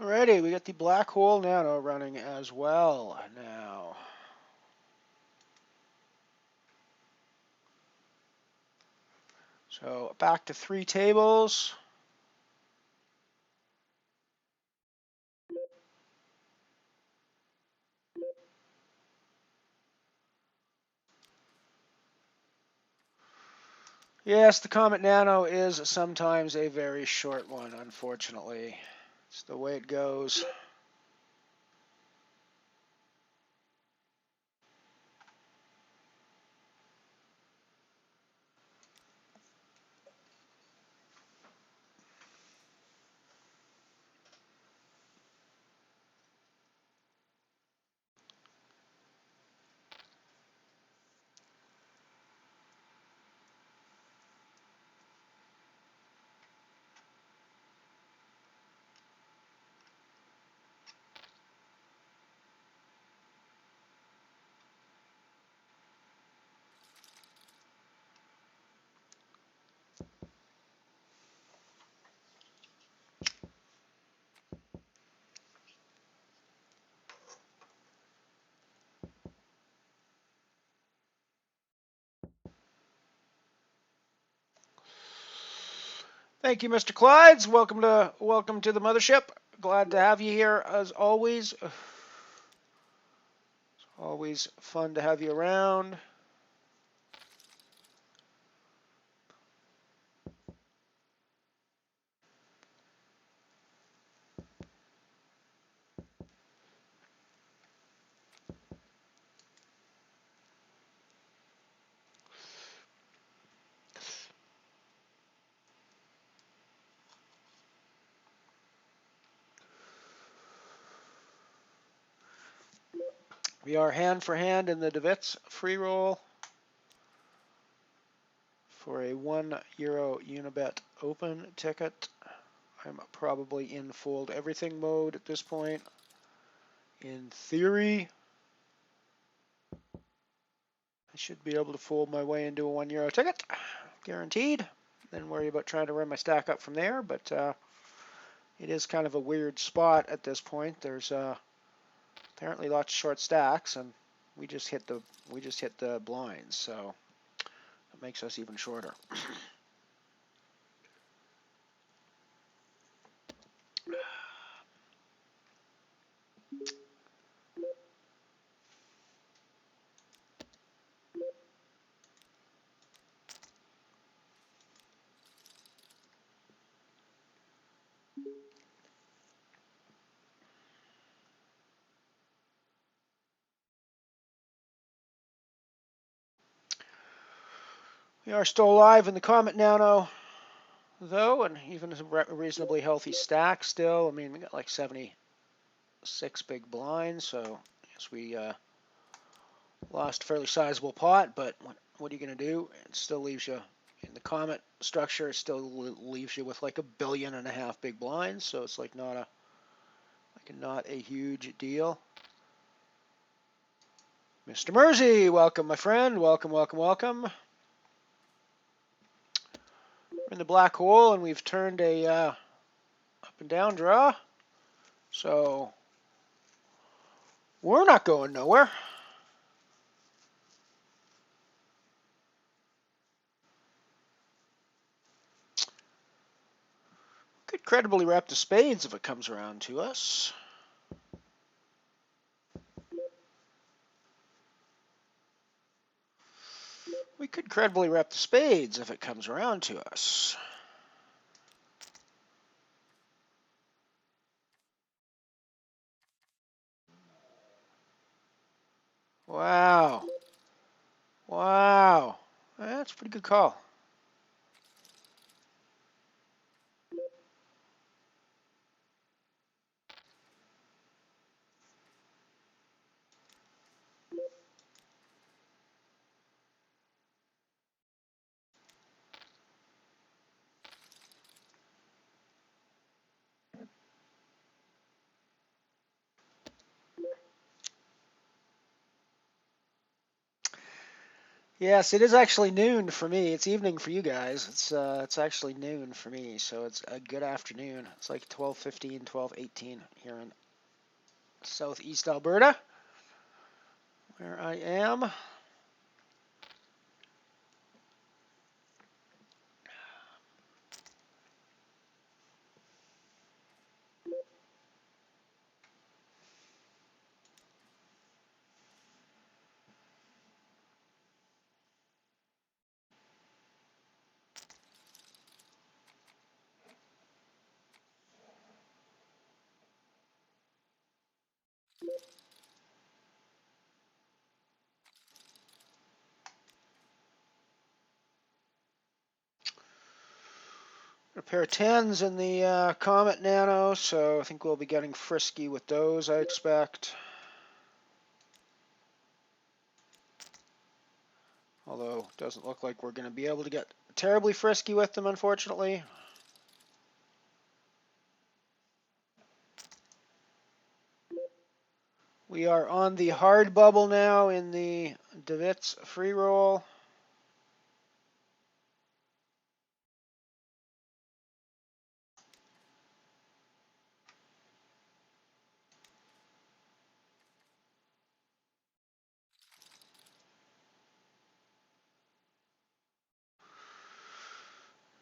Alrighty, we got the Black Hole Nano running as well now. So back to 3 tables. Yes, the Comet Nano is sometimes a very short one, unfortunately. It's the way it goes. Thank you, Mr. Clydes. Welcome to the mothership. Glad to have you here as always. It's always fun to have you around. We are hand for hand in the DeWitt's free roll for a €1 Unibet Open ticket. I'm probably in fold everything mode at this point. In theory, I should be able to fold my way into a €1 ticket, guaranteed. Then worry about trying to run my stack up from there, but it is kind of a weird spot at this point. There's apparently lots of short stacks, and we just hit the blinds, so it makes us even shorter. We are still alive in the Comet Nano, though, and even a reasonably healthy stack still. I mean, we got like 76 big blinds, so I guess we lost a fairly sizable pot, but what are you going to do? It still leaves you, in the Comet structure, it still leaves you with like 1.5 billion big blinds, so it's like not a huge deal. Mr. Mersey, welcome, my friend. Welcome, welcome, welcome. We're in the black hole, and we've turned a up and down draw. So we're not going nowhere. Could credibly wrap the spades if it comes around to us. We could credibly wrap the spades if it comes around to us. Wow. Wow. That's a pretty good call. Yes, it is actually noon for me. It's evening for you guys. It's actually noon for me, so it's a good afternoon. It's like 12:15, 12:18 here in southeast Alberta, where I am. A pair of 10s in the Comet Nano, so I think we'll be getting frisky with those, I expect. Although, it doesn't look like we're going to be able to get terribly frisky with them, unfortunately. We are on the hard bubble now in the DeWitt's free roll.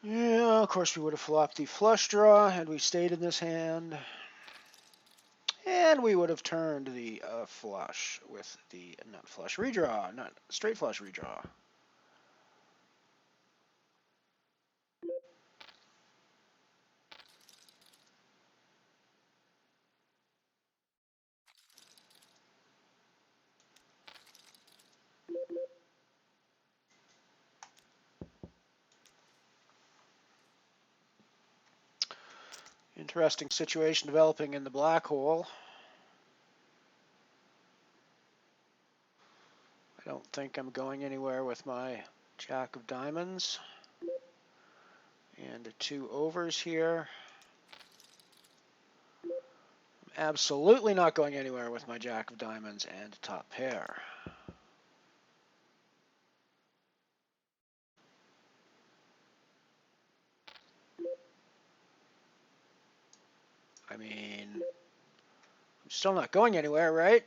Yeah, of course we would have flopped the flush draw had we stayed in this hand. And we would have turned the flush with the nut flush redraw, not straight flush redraw. Interesting situation developing in the black hole. I don't think I'm going anywhere with my jack of diamonds. And 2 overs here. I'm absolutely not going anywhere with my jack of diamonds and top pair. I mean, I'm still not going anywhere, right?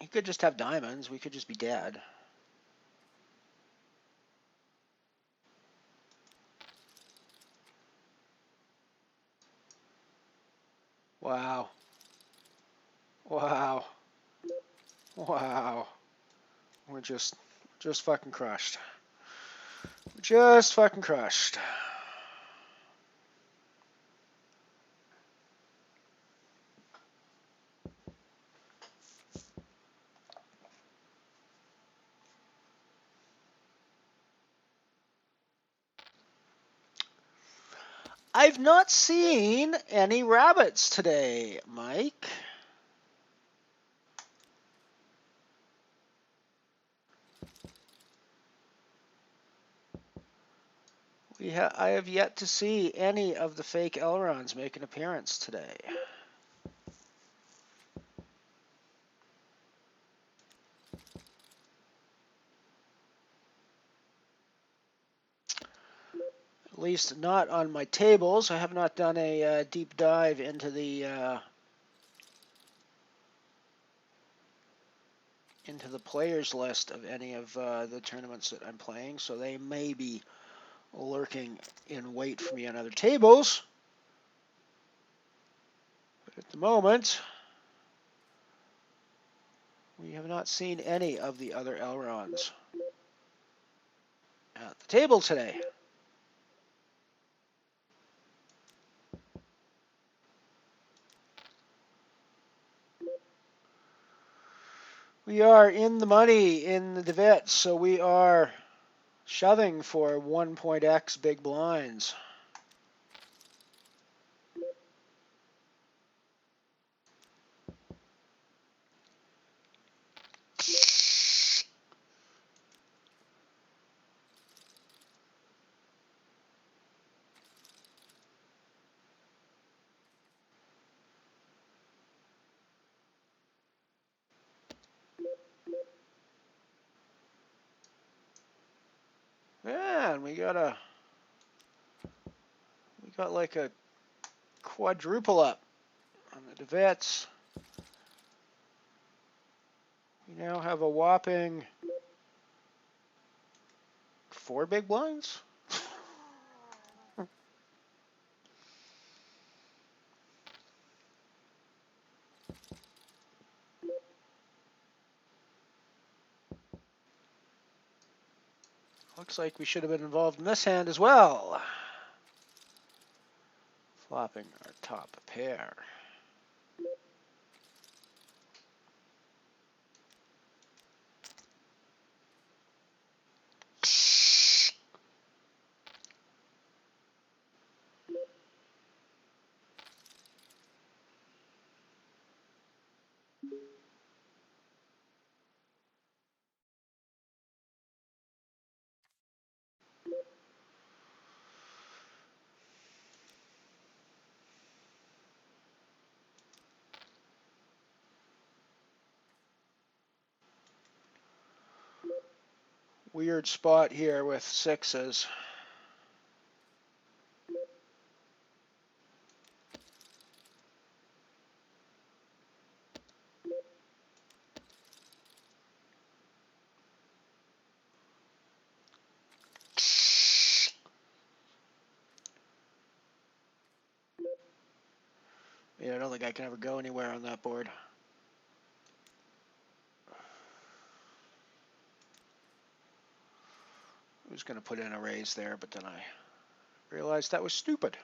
He could just have diamonds. We could just be dead. Wow. Wow. Wow. We're just fucking crushed. We're just fucking crushed. I've not seen any rabbits today, Mike. I have yet to see any of the fake ailerons make an appearance today. At least not on my tables. I have not done a deep dive into the players list of any of the tournaments that I'm playing, so they may be lurking in wait for me on other tables. But at the moment, we have not seen any of the other ailerons at the table today. We are in the money in the DeWitt, so we are shoving for 1.x big blinds. got like a quadruple up on the Devets. We now have a whopping 4 big blinds. Looks like we should have been involved in this hand as well. Flopping our top pair. Weird spot here with sixes. Yeah, I don't think I can ever go anywhere on that board. I was going to put in a raise there, but then I realized that was stupid.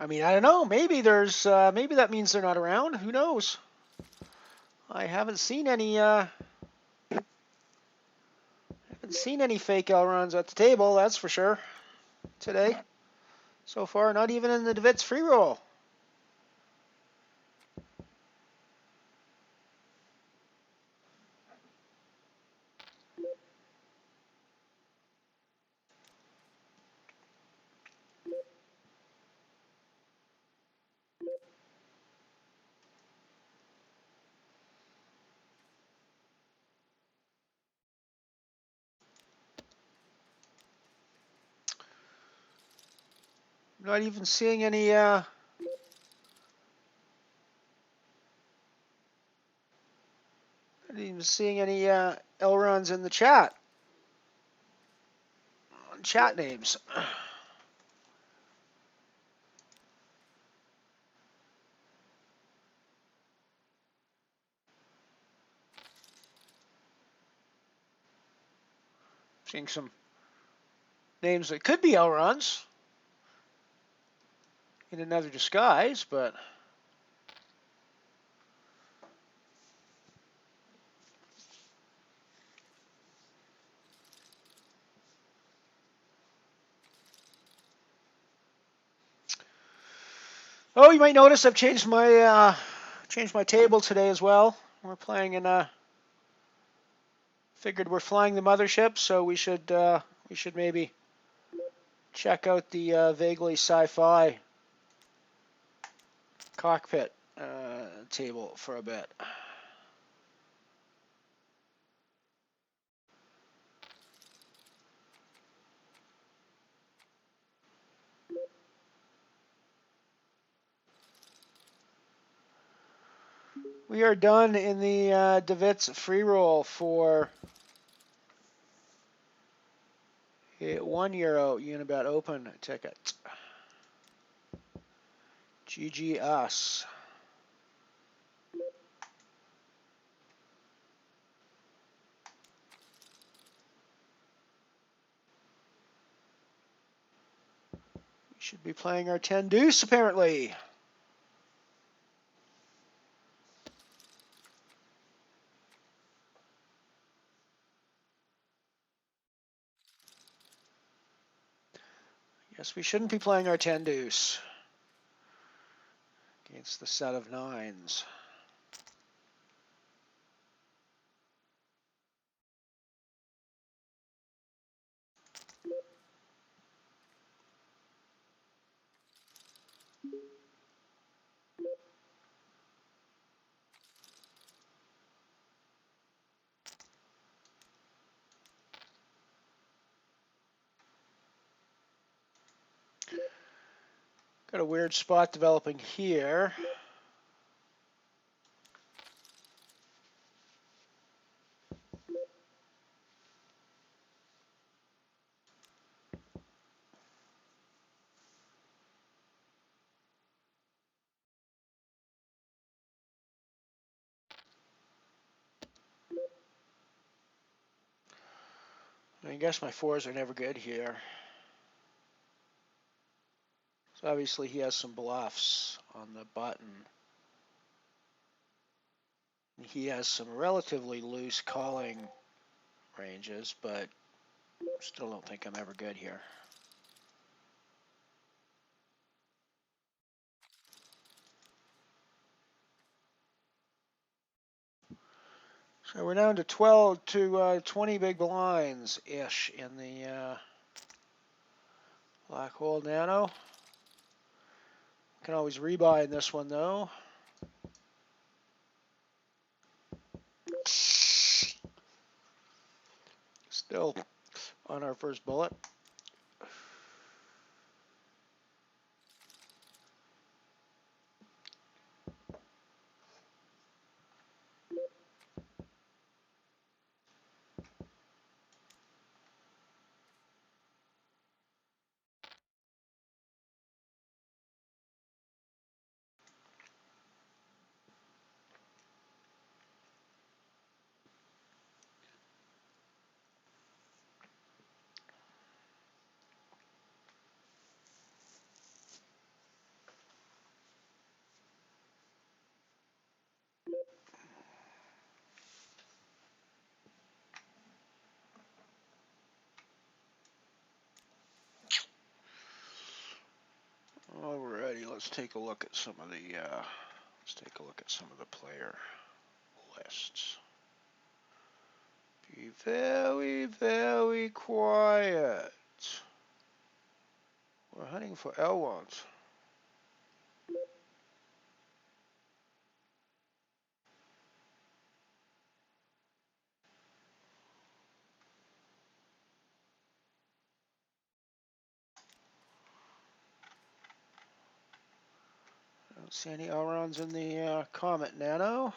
I mean, I don't know. Maybe there's, maybe that means they're not around. Who knows? I haven't seen any, fake L runs at the table. That's for sure. Today, so far, not even in the Devets free roll. Not even seeing any. Not even seeing any L runs in the chat. Chat names. Seeing some names that could be L runs in another disguise, but. Oh, you might notice I've changed my table today as well. We're playing in figured we're flying the MotherShip, so we should maybe check out the vaguely sci-fi cockpit table for a bit. We are done in the DeWitt's free roll for a €1 Unibet Open ticket. GG us. We should be playing our 10 deuce apparently. Yes, we shouldn't be playing our 10 deuce against the set of nines. Got a weird spot developing here. I guess my fours are never good here. So obviously he has some bluffs on the button. He has some relatively loose calling ranges, but still don't think I'm ever good here. So we're down to 20 big blinds-ish in the Black Hole Nano. Can always rebuy in this one, though. Still on our first bullet. Alrighty, let's take a look at some of the player lists. Be very, very quiet. We're hunting for L1s. I don't see any L-Rons in the Comet Nano.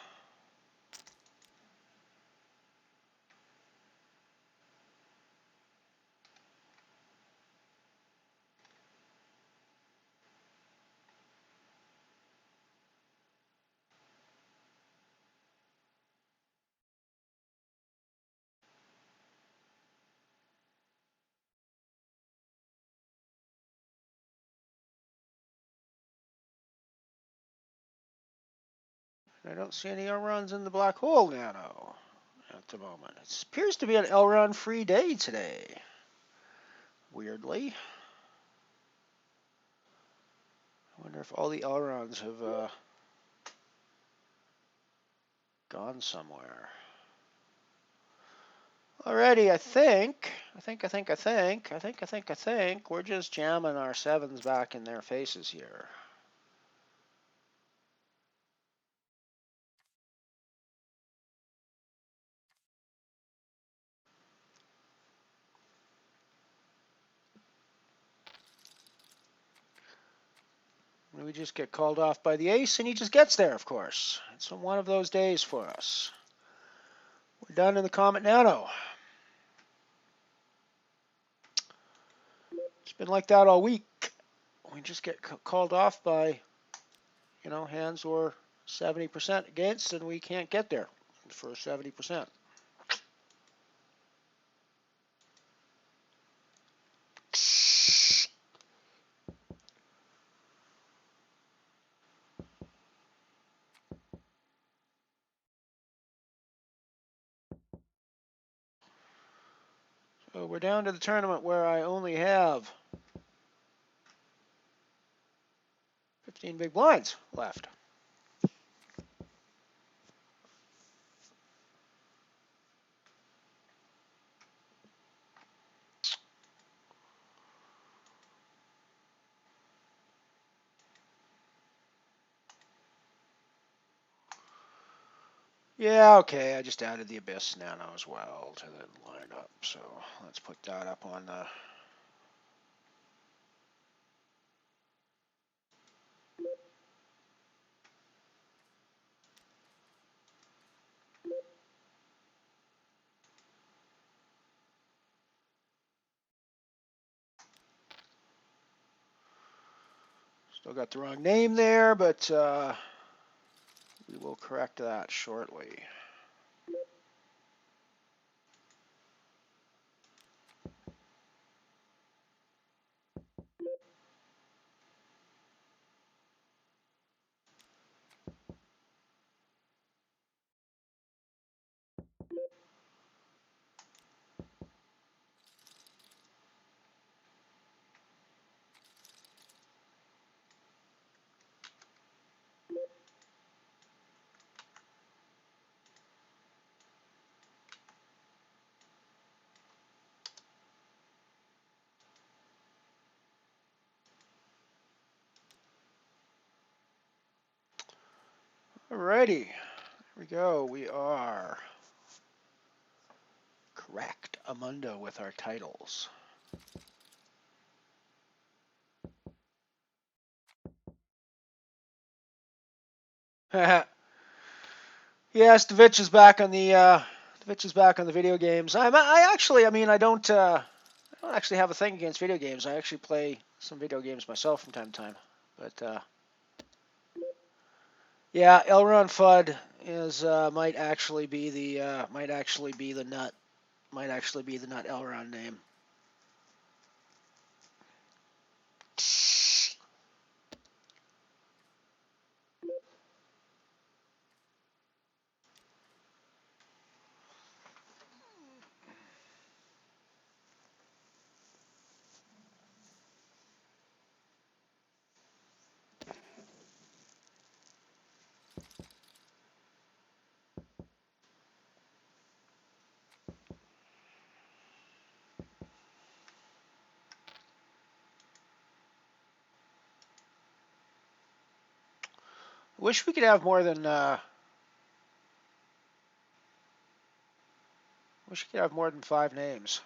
I don't see any L-Rons in the Black Hole Nano at the moment. It appears to be an L-Ron free day today. Weirdly. I wonder if all the L-Rons have gone somewhere. Alrighty, I think we're just jamming our sevens back in their faces here. And we just get called off by the ace, and he just gets there, of course. It's one of those days for us. We're done in the Comet Nano. It's been like that all week. We just get called off by, hands or 70% against, and we can't get there for 70%. So we're down to the tournament where I only have 15 big blinds left. Yeah, okay, I just added the Abyss Nano as well to the lineup, so let's put that up on the... Still got the wrong name there, but we will correct that shortly. Alrighty, here we go. We are correct amundo with our titles. Yes, Devich is back on the video games. I don't actually have a thing against video games. I actually play some video games myself from time to time. But yeah, Elron Fudd is might actually be the nut Elron name. Wish we could have more than 5 names.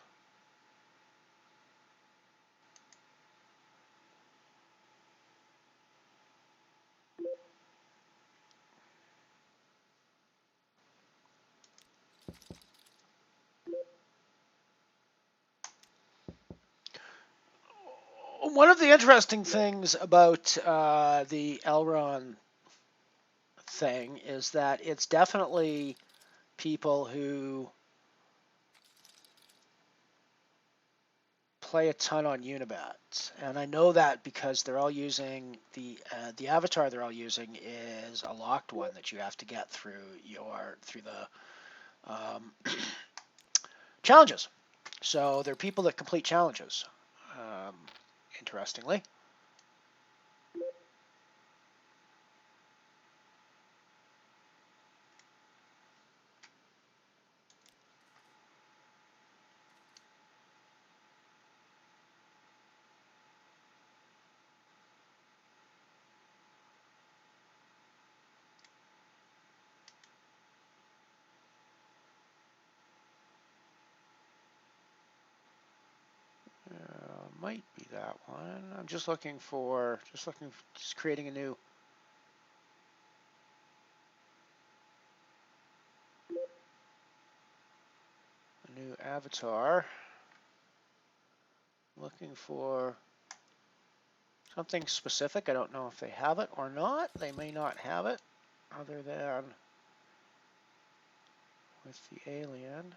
One of the interesting things about the Elron thing is that it's definitely people who play a ton on Unibat, and I know that because they're all using the avatar they're all using is a locked one that you have to get through the challenges. So they're people that complete challenges. Interestingly. Might be that one. I'm just looking for, just creating a new avatar. Looking for something specific. I don't know if they have it or not. They may not have it, other than with the alien.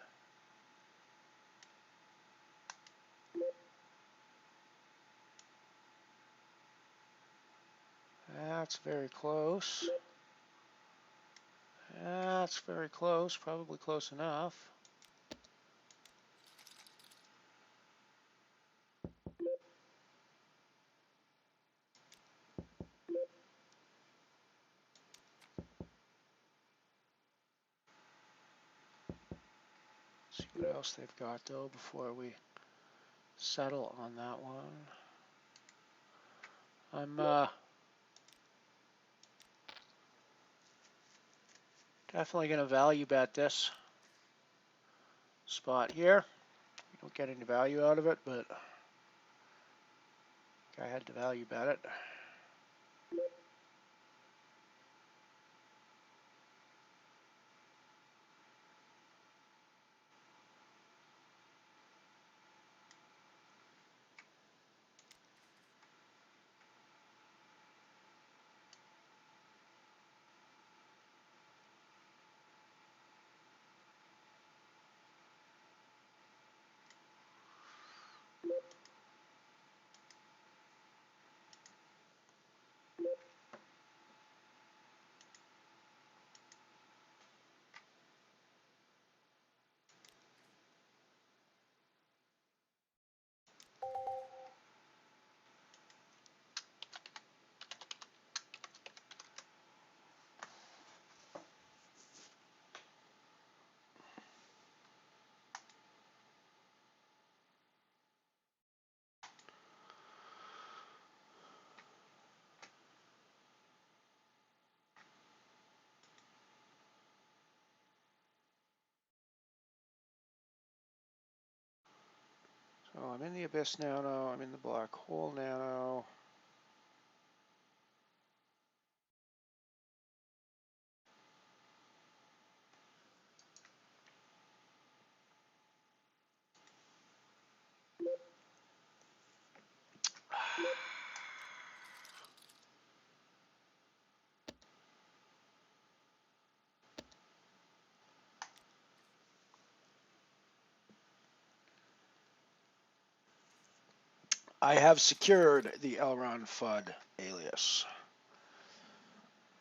That's very close. That's very close, probably close enough. See what else they've got though before we settle on that one. I'm definitely going to value bet this spot here. You don't get any value out of it, but I had to value bet it. So I'm in the Abyss Nano, I'm in the Black Hole Nano. I have secured the Elron FUD alias.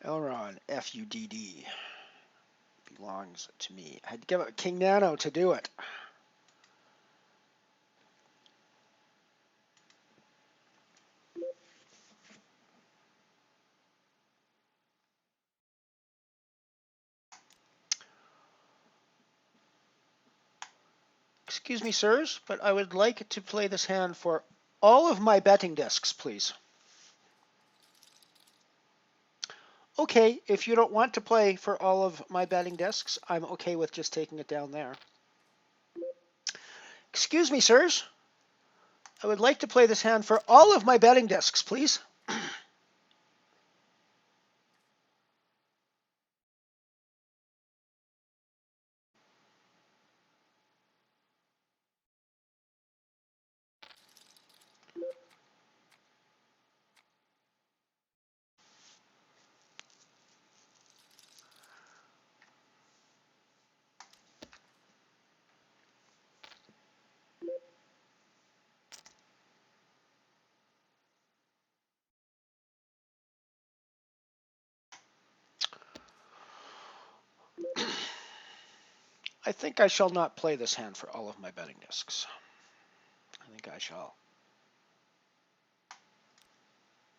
Elron, F-U-D-D, belongs to me. I had to give it King Nano to do it. Excuse me, sirs, but I would like to play this hand for all of my betting discs, please. Okay, if you don't want to play for all of my betting discs, I'm okay with just taking it down there. Excuse me, sirs. I would like to play this hand for all of my betting discs, please. I think I shall not play this hand for all of my betting discs. I think I shall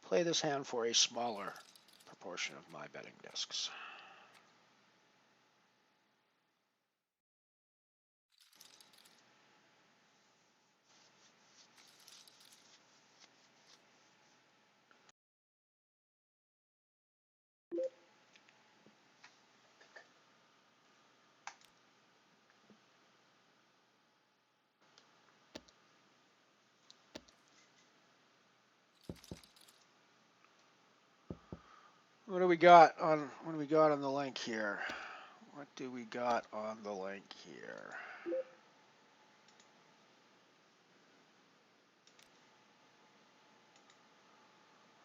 play this hand for a smaller proportion of my betting discs. What do we got on the link here? What do we got on the link here?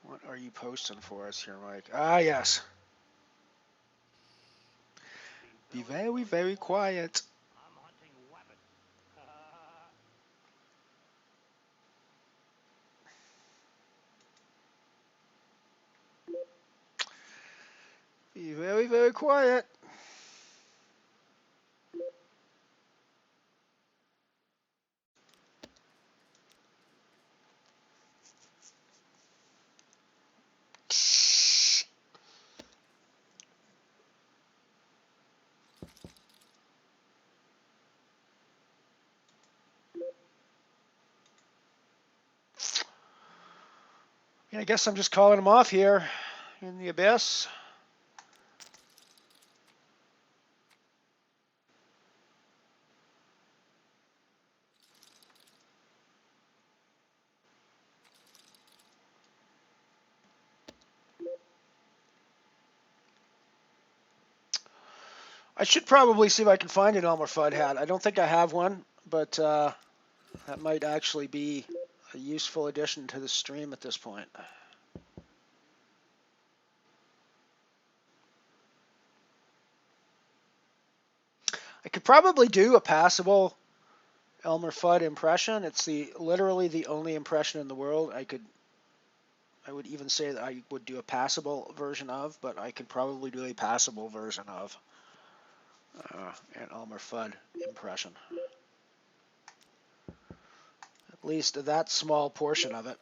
What are you posting for us here, Mike? Ah, yes. Be very, very quiet. Be very, very quiet. Yeah, I guess I'm just calling him off here in the abyss. I should probably see if I can find an Elmer Fudd hat. I don't think I have one, but that might actually be a useful addition to the stream at this point. I could probably do a passable Elmer Fudd impression. It's literally the only impression in the world I would even say that I would do a passable version of, but I could probably do a passable version of an Elmer Fudd impression. At least that small portion of it.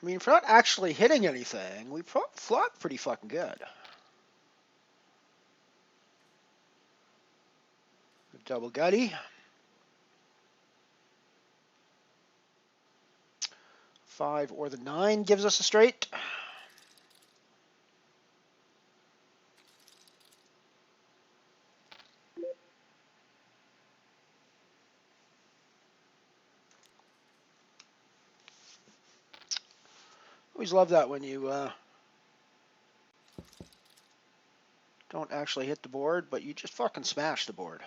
I mean, if we're not actually hitting anything, we flopped pretty fucking good. Double gutty. 5 or the 9 gives us a straight. Always love that when you don't actually hit the board, but you just fucking smash the board.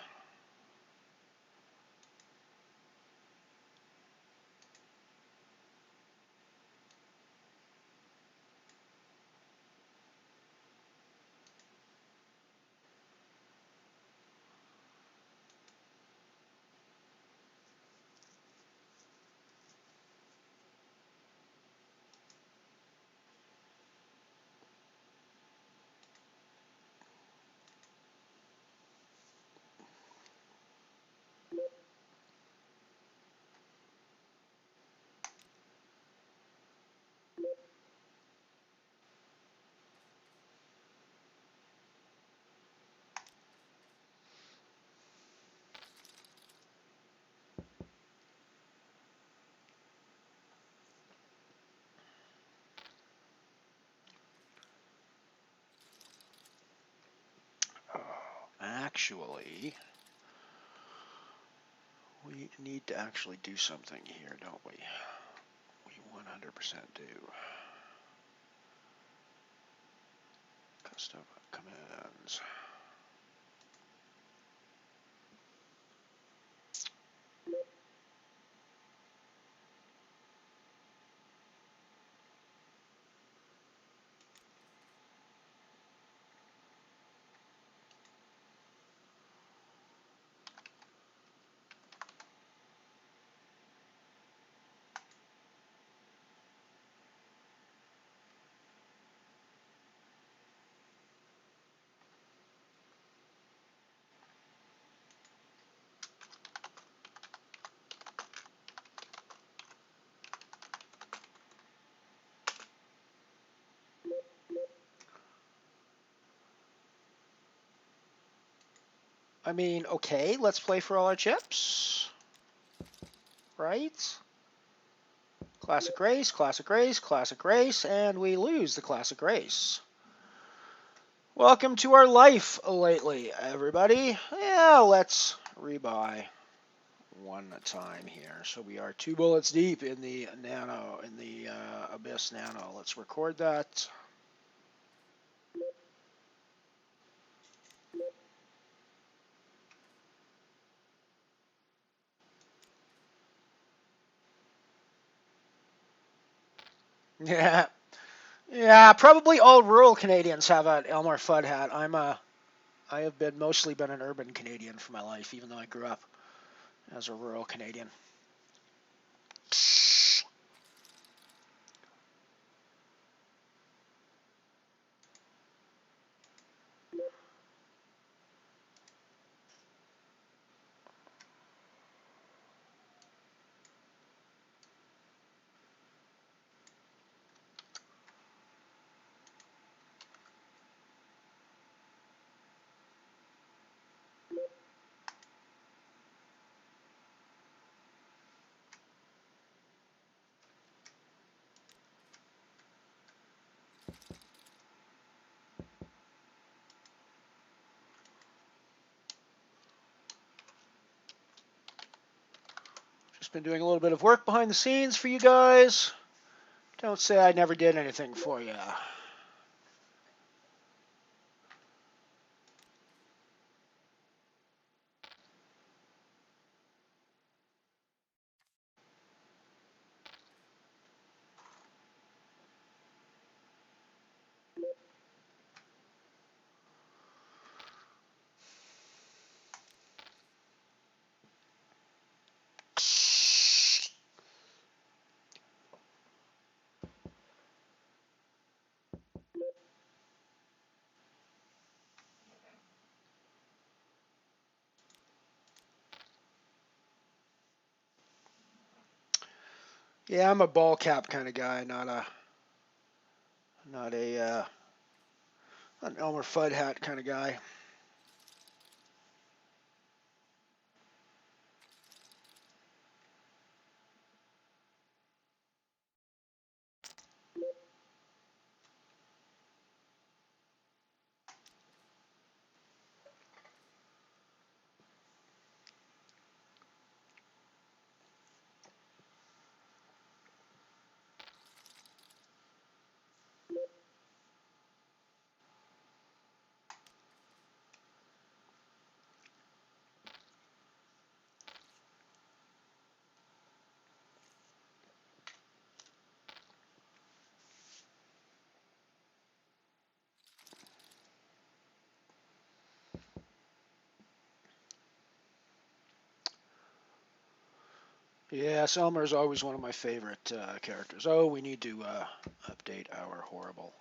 actually, we need to actually do something here, don't we? We 100% do. Custom commands. I mean, okay, let's play for all our chips. Right? Classic race, classic race, classic race, and we lose the classic race. Welcome to our life lately, everybody. Yeah, let's rebuy one time here. So we are 2 bullets deep in the nano, in the Abyss Nano. Let's record that. Yeah. Yeah, probably all rural Canadians have an Elmer Fudd hat. I have mostly been an urban Canadian for my life, even though I grew up as a rural Canadian. Just been doing a little bit of work behind the scenes for you guys. Don't say I never did anything for you. Yeah, I'm a ball cap kind of guy, not an Elmer Fudd hat kind of guy. Yes, Elmer is always one of my favorite characters. Oh, we need to update our horrible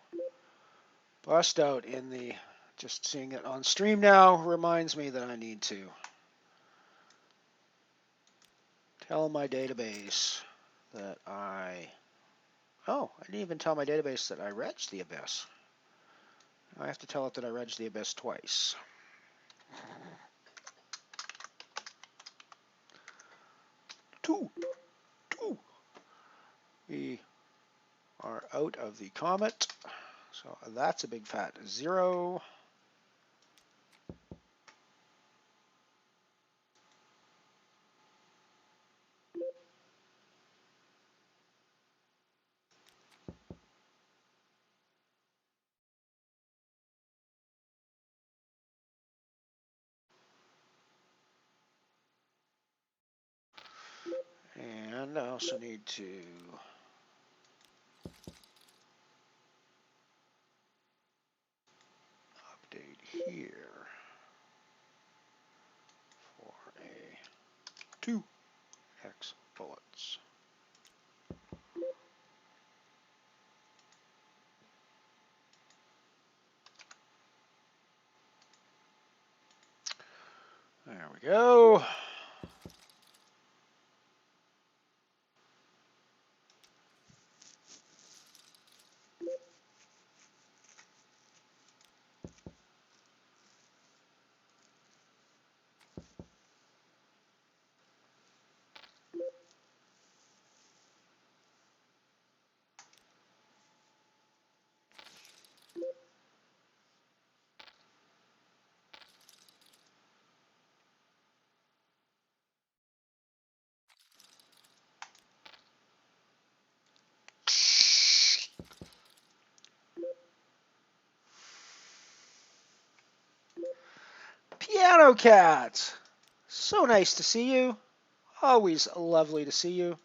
bust out in the... Just seeing it on stream now reminds me that I need to tell my database that I... Oh, I didn't even tell my database that I regged the Abyss. I have to tell it that I regged the Abyss twice. Two. We are out of the comet. So that's a big fat 0. And I also need to update here for a 2x bullets. There we go. Piano Cat! So nice to see you. Always lovely to see you.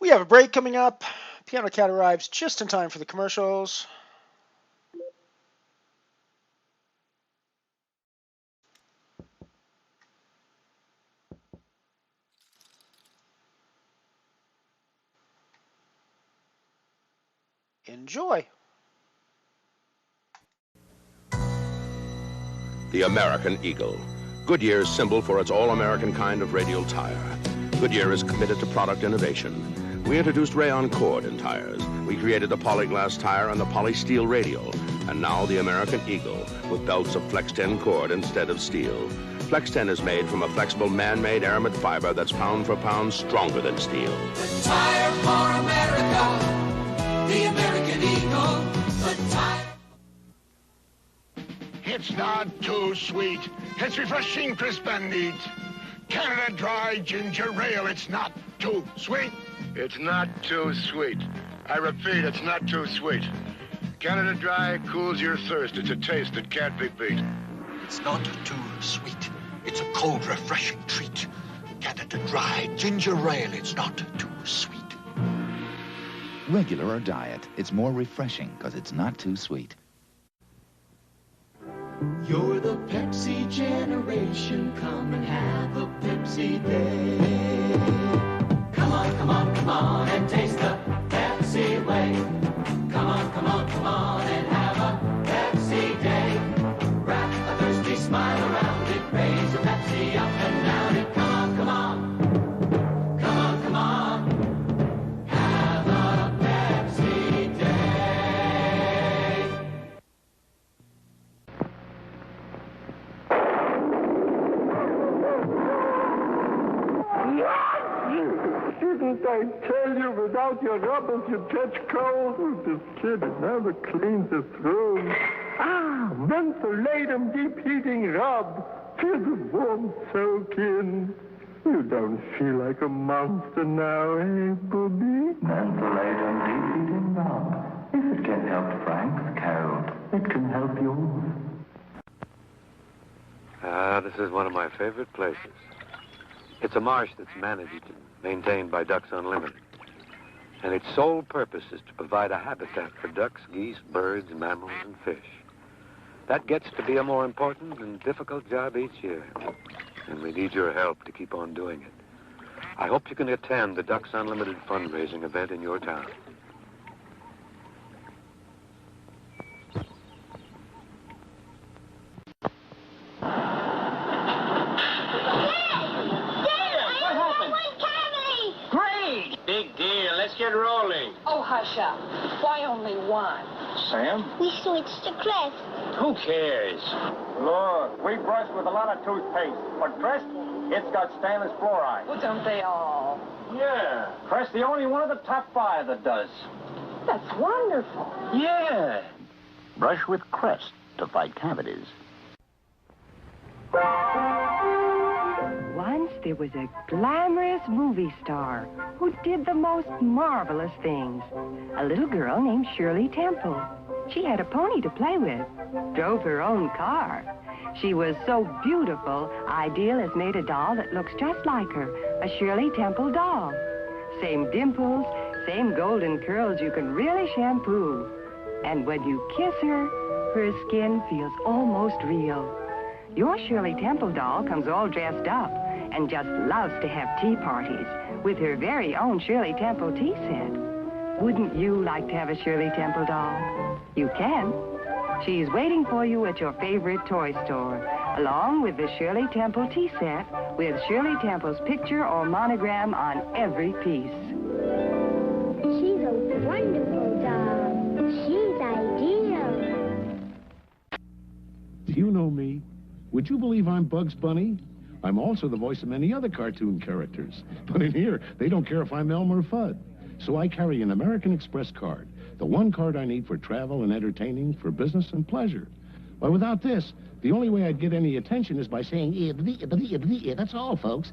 We have a break coming up. Piano Cat arrives just in time for the commercials. Enjoy. The American Eagle. Goodyear's symbol for its all-American kind of radial tire. Goodyear is committed to product innovation. We introduced rayon cord in tires. We created the polyglass tire and the polysteel radial. And now the American Eagle with belts of Flex-10 cord instead of steel. Flex-10 is made from a flexible man-made aramid fiber that's pound for pound stronger than steel. The tire for America, the American Eagle, the tire. It's not too sweet. It's refreshing, crisp, and neat. Canada Dry Ginger Ale, it's not too sweet. It's not too sweet. I repeat, it's not too sweet. Canada Dry cools your thirst. It's a taste that can't be beat. It's not too sweet. It's a cold, refreshing treat. Canada Dry Ginger Ale, it's not too sweet. Regular or diet, it's more refreshing because it's not too sweet. You're the Pepsi generation. Come and have a Pepsi day. Come on, come on, come on and taste the Pepsi way. Come on, come on, come on and have a Pepsi day. Wrap a thirsty smile around it. Raise a Pepsi up and down it. Come on, come on. Come on, come on. Have a Pepsi day. Didn't I tell you without your rubbers you'd catch cold? Oh, this kid never cleans his room. Ah, mentholatum deep heating rub. Feel the warm soak in. You don't feel like a monster now, eh, Booby? Mentholatum deep heating rub. If it can help Frank's cold, it can help yours. This is one of my favorite places. It's a marsh that's managed and maintained by Ducks Unlimited. And its sole purpose is to provide a habitat for ducks, geese, birds, mammals, and fish. That gets to be a more important and difficult job each year. And we need your help to keep on doing it. I hope you can attend the Ducks Unlimited fundraising event in your town. Big deal. Let's get rolling. Oh, hush up. Why only one? Sam? We switched to Crest. Who cares? Look, we brush with a lot of toothpaste, but Crest, it's got stainless fluoride. Well, don't they all? Yeah, Crest's the only one of the top 5 that does. That's wonderful. Yeah. Brush with Crest to fight cavities. Once there was a glamorous movie star who did the most marvelous things. A little girl named Shirley Temple. She had a pony to play with, drove her own car. She was so beautiful, Ideal has made a doll that looks just like her, a Shirley Temple doll. Same dimples, same golden curls you can really shampoo. And when you kiss her, her skin feels almost real. Your Shirley Temple doll comes all dressed up and just loves to have tea parties with her very own Shirley Temple tea set. Wouldn't you like to have a Shirley Temple doll? You can. She's waiting for you at your favorite toy store, along with the Shirley Temple tea set with Shirley Temple's picture or monogram on every piece. She's a wonderful doll. She's ideal. Do you know me? Would you believe I'm Bugs Bunny? I'm also the voice of many other cartoon characters. But in here, they don't care if I'm Elmer Fudd. So I carry an American Express card, the one card I need for travel and entertaining, for business and pleasure. But without this, the only way I'd get any attention is by saying, that's all, folks.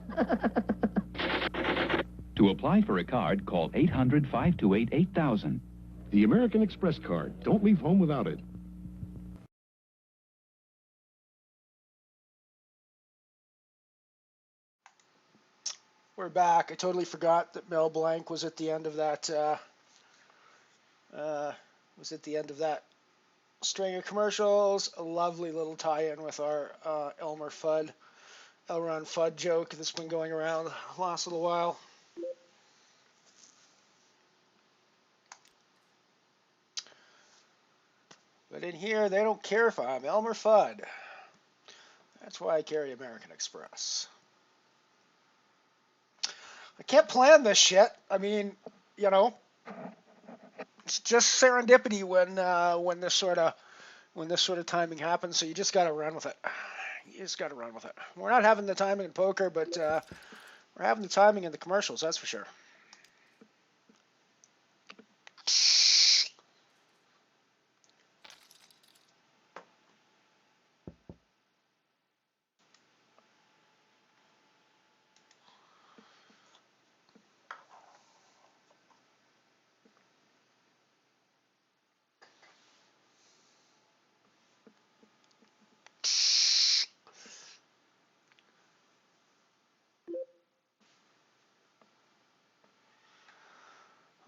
To apply for a card, call 800-528-8000. The American Express card. Don't leave home without it. We're back. I totally forgot that Mel Blanc was at the end of that. String of commercials. A lovely little tie-in with our Elmer Fudd, Elron Fudd joke that's been going around the last little while. But in here, they don't care if I'm Elmer Fudd. That's why I carry American Express. I can't plan this shit. I mean, you know, it's just serendipity when this sort of timing happens. So you just got to run with it. You just got to run with it. We're not having the timing in poker, but we're having the timing in the commercials. That's for sure.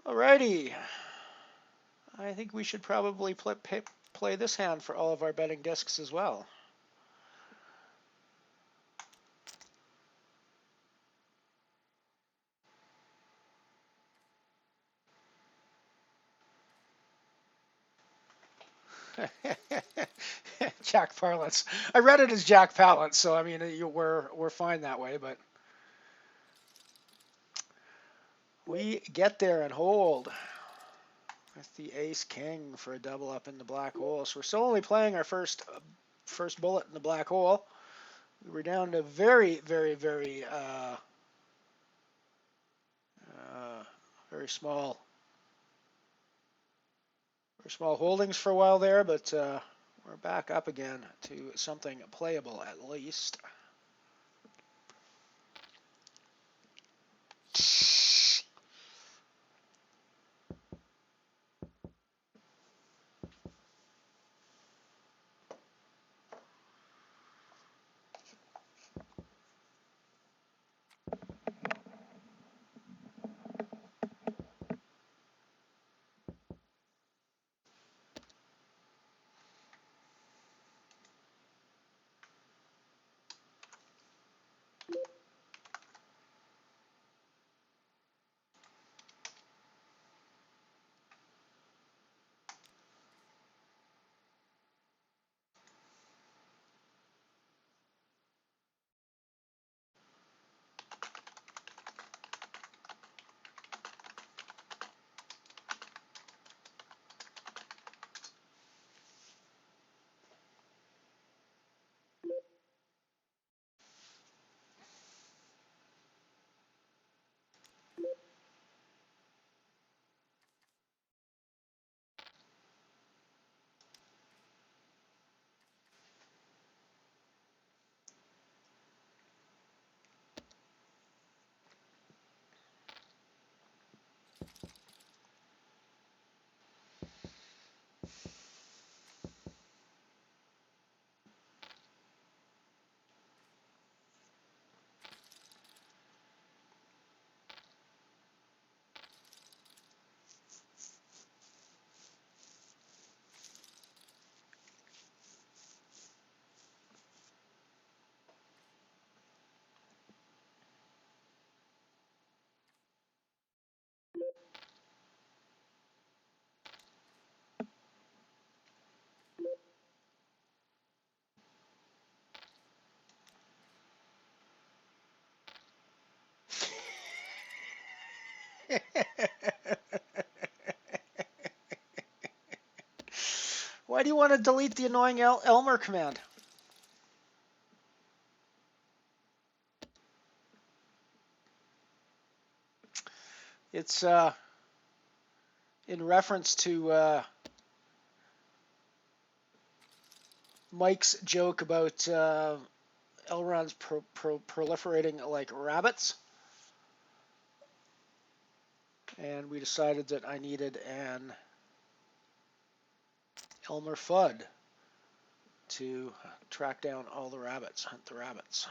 Alrighty. I think we should probably play this hand for all of our betting discs as well. Jack Palance. I read it as Jack Palance, so I mean we're fine that way, but we get there and hold with the ace king for a double up in the black hole. So we're still only playing our first bullet in the black hole. We were down to very small holdings for a while there, but we're back up again to something playable at least. Why do you want to delete the annoying Elmer command? It's in reference to Mike's joke about Elrond's proliferating like rabbits. And we decided that I needed an Elmer Fudd to track down all the rabbits, hunt the rabbits.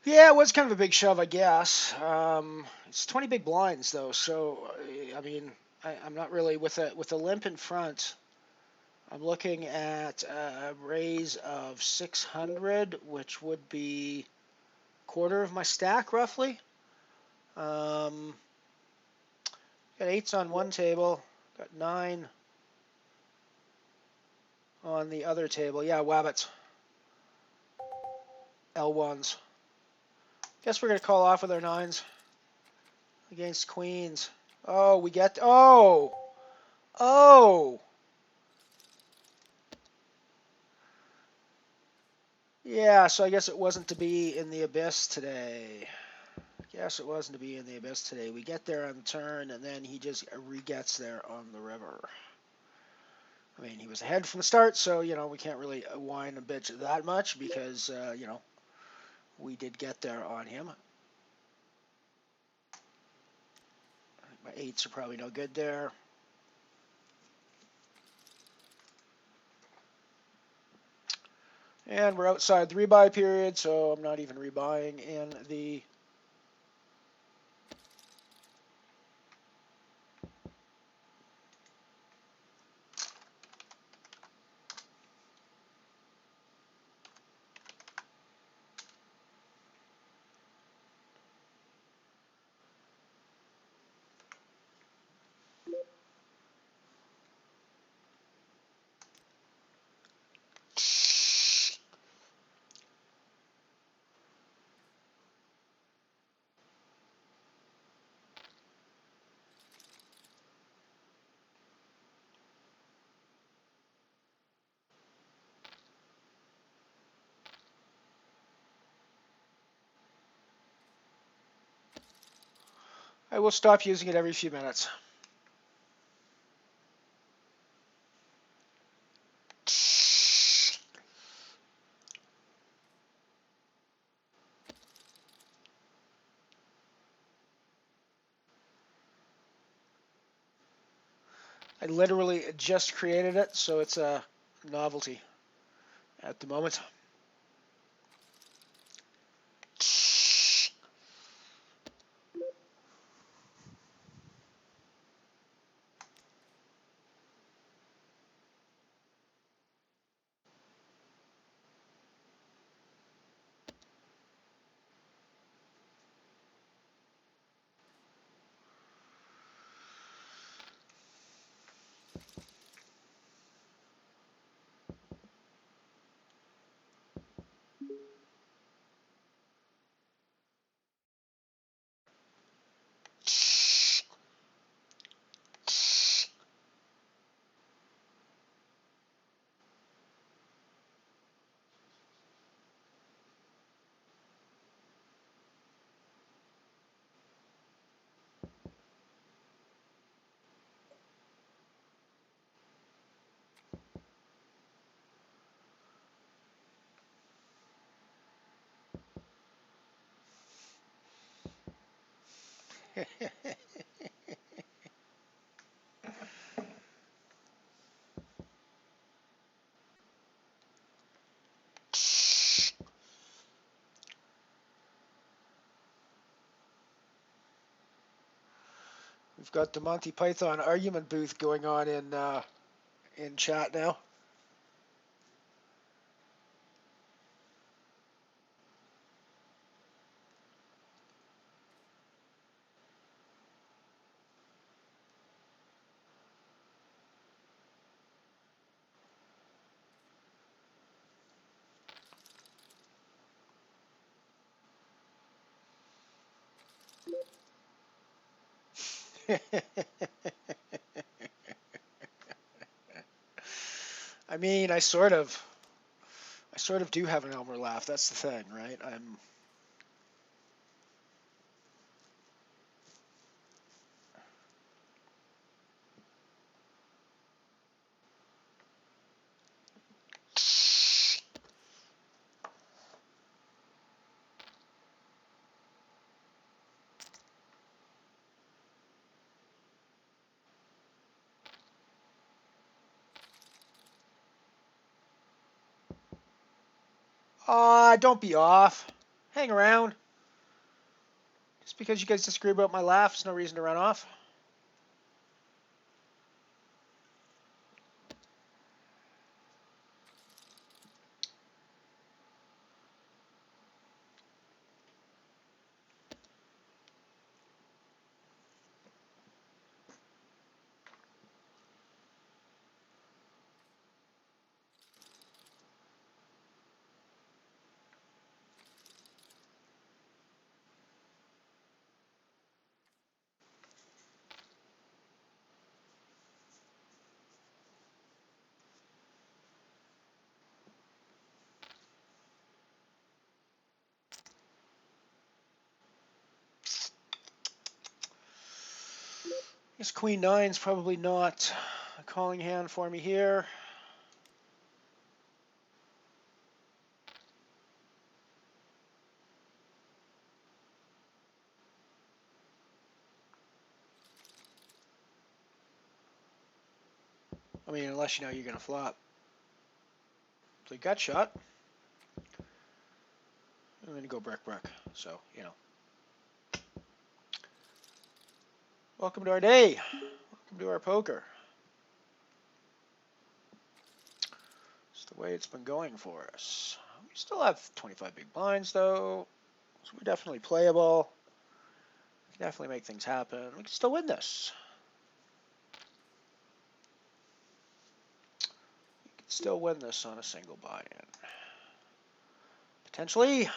Yeah, it was kind of a big shove, I guess. It's 20 big blinds though, so I mean, I'm not really with a limp in front. I'm looking at a raise of 600, which would be quarter of my stack roughly. Got eights on one table, got 9 on the other table. Yeah, wabbits. L1s. Guess we're going to call off with our 9s against queens. Oh, we get... Oh! Oh! Yeah, so I guess it wasn't to be in the abyss today. Guess it wasn't to be in the abyss today. We get there on the turn, and then he just re-gets there on the river. I mean, he was ahead from the start, so, you know, we can't really whine and bitch that much because, you know, we did get there on him. My 8s are probably no good there. And we're outside the rebuy period, so I'm not even rebuying in the... I will stop using it every few minutes. I literally just created it, so it's a novelty at the moment. We've got the Monty Python argument booth going on in chat now. I mean, I sort of do have an Elmer laugh. That's the thing, right? Don't be off. Hang around. Just because you guys disagree about my laugh, there's no reason to run off. This Queen 9's probably not a calling hand for me here. I mean, unless you know you're going to flop. So gut shot. I'm going to go brick. So, you know. Welcome to our day. Welcome to our poker. It's the way it's been going for us. We still have 25 big blinds, though. So we're definitely playable. We can definitely make things happen. We can still win this. We can still win this on a single buy-in. Potentially.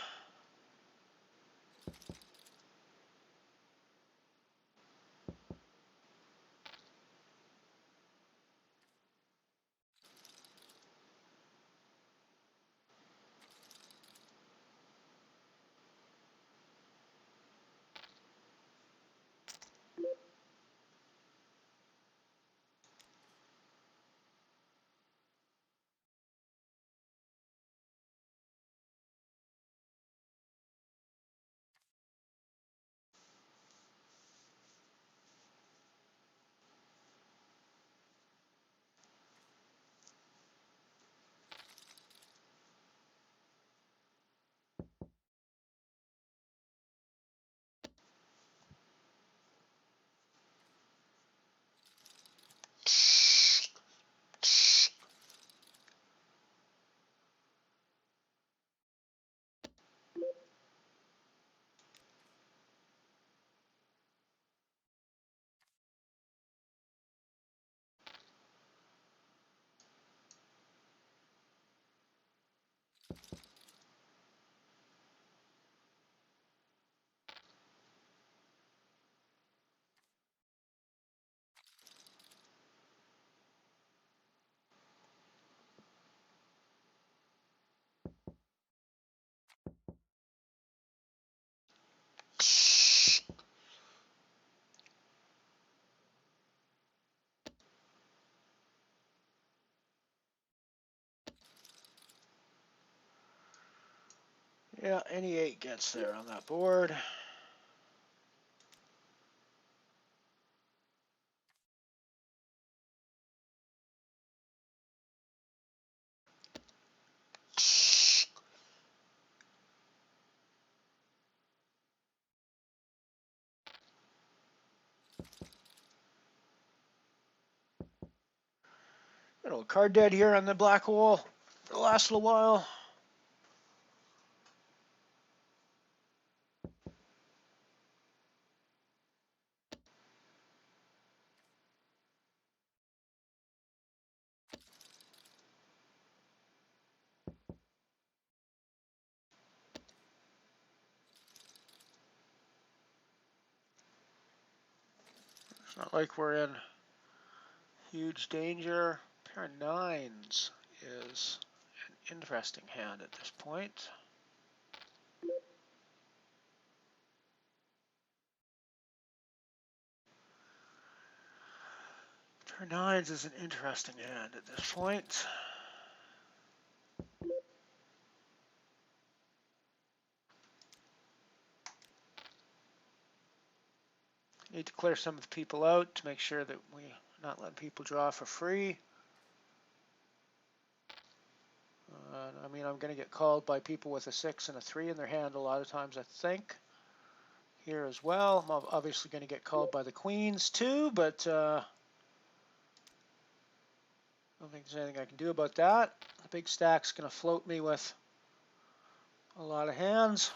Yeah, any 8 gets there on that board. Got a little card dead here on the black hole. It'll last a little while. It's not like we're in huge danger. Pair of nines is an interesting hand at this point. Pair of nines is an interesting hand at this point. Need to clear some of the people out to make sure that we're not letting people draw for free. I mean, I'm going to get called by people with a 6 and a 3 in their hand a lot of times, I think. Here as well. I'm obviously going to get called by the queens too, but I don't think there's anything I can do about that. The big stack's going to float me with a lot of hands.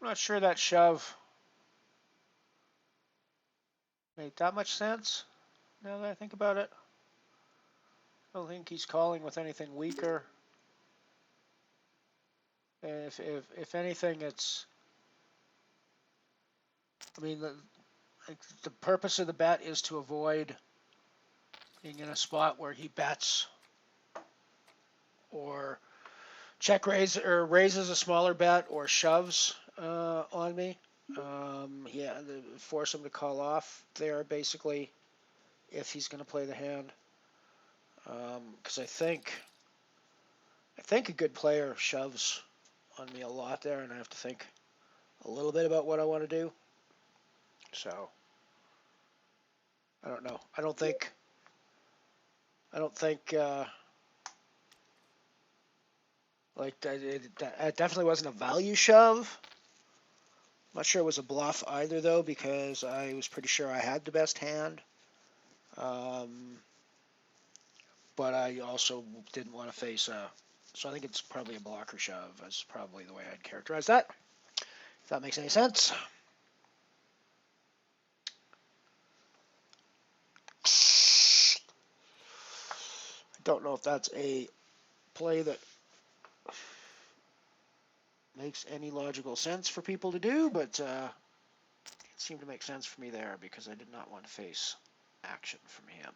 I'm not sure that shove made that much sense, now that I think about it. I don't think he's calling with anything weaker. If anything, it's... I mean, the purpose of the bet is to avoid being in a spot where he bets or check raise or raises a smaller bet or shoves on me. Yeah, force him to call off there basically if he's going to play the hand. Because I think a good player shoves on me a lot there, and I have to think a little bit about what I want to do. So I don't know. I don't think. Like it definitely wasn't a value shove. I'm not sure it was a bluff either, though, because I was pretty sure I had the best hand. But I also didn't want to face a... So I think it's probably a blocker shove. That's probably the way I'd characterize that. If that makes any sense. I don't know if that's a play that makes any logical sense for people to do, but it seemed to make sense for me there because I did not want to face action from him.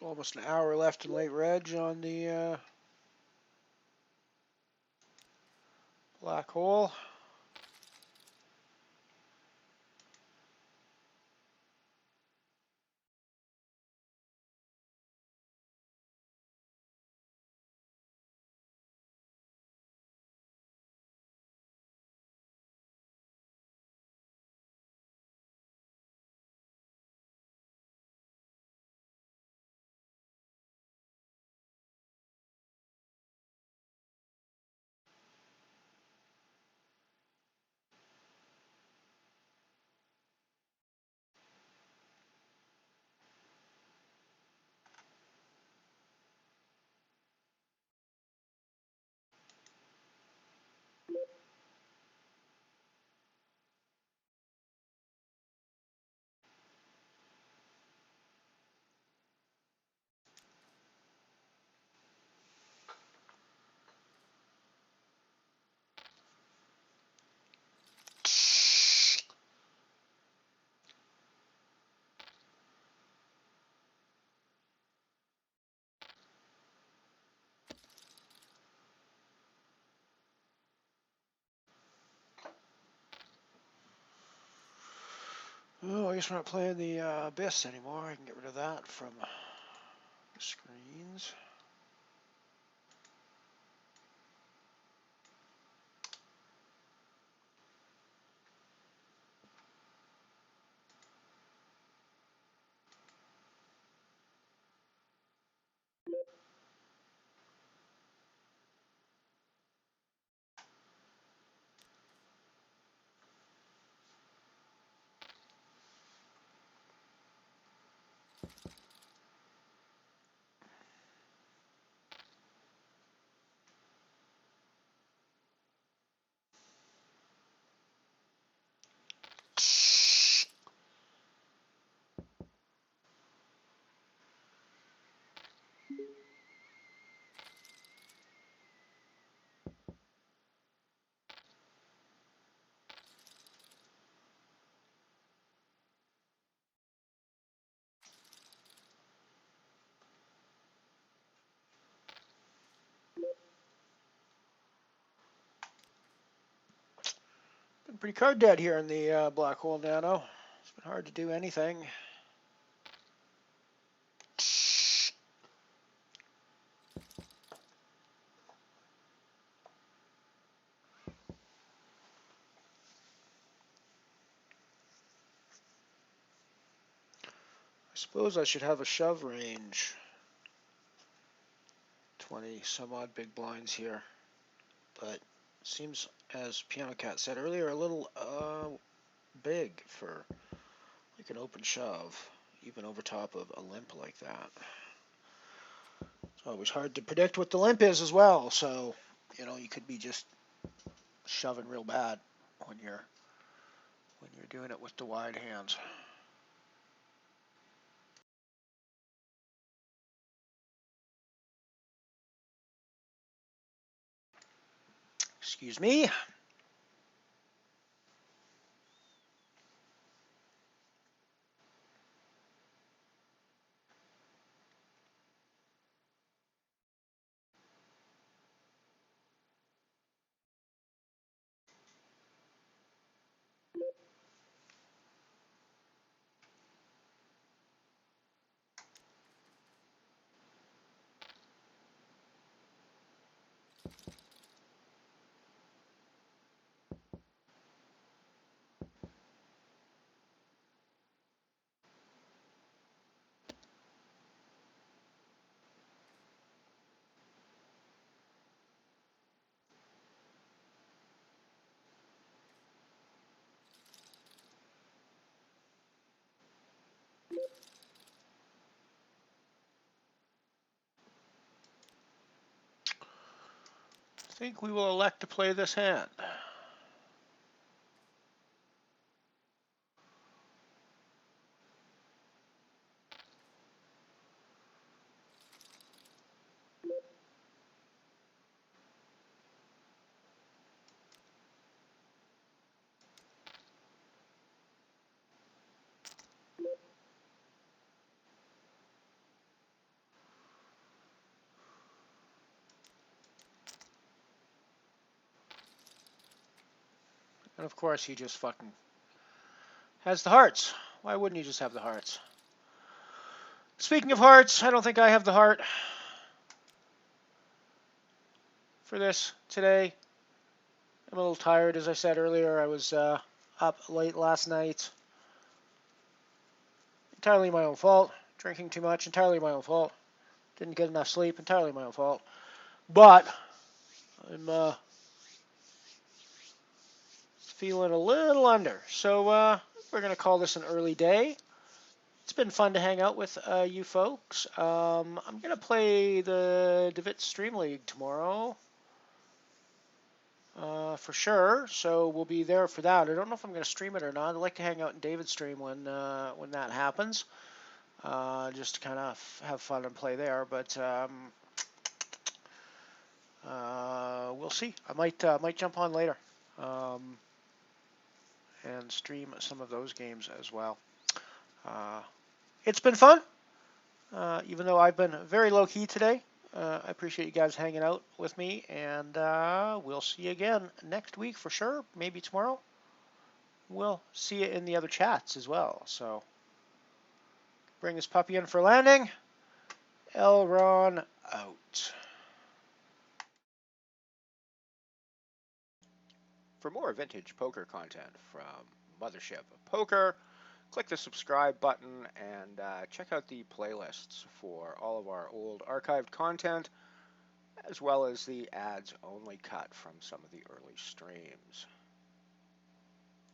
Almost an hour left in late reg on the black hole. Oh, I guess we're not playing the Abyss anymore. I can get rid of that from the screens. Pretty card dead here in the Black Hole Nano. It's been hard to do anything. I suppose I should have a shove range. 20 some odd big blinds here. But seems, as Piano Cat said earlier, a little big for like an open shove, even over top of a limp like that. It's always hard to predict what the limp is as well, so you could be just shoving real bad when you're doing it with the wide hands. Excuse me. I think we will elect to play this hand. And of course, he just fucking has the hearts. Why wouldn't he just have the hearts? Speaking of hearts, I don't think I have the heart for this today. I'm a little tired, as I said earlier. I was up late last night. Entirely my own fault. Drinking too much, entirely my own fault. Didn't get enough sleep, entirely my own fault. But I'm feeling a little under. So we're going to call this an early day. It's been fun to hang out with you folks. I'm going to play the DeWitt Stream League tomorrow. For sure, so we'll be there for that. I don't know if I'm going to stream it or not. I'd like to hang out in David's stream when that happens, just to kind of have fun and play there. But we'll see. I might jump on later and stream some of those games as well. It's been fun, even though I've been very low key today. I appreciate you guys hanging out with me, and we'll see you again next week for sure. Maybe tomorrow. We'll see you in the other chats as well. So, bring this puppy in for landing. Elron out. For more vintage poker content from MotherShip Poker, click the subscribe button and check out the playlists for all of our old archived content, as well as the ads only cut from some of the early streams.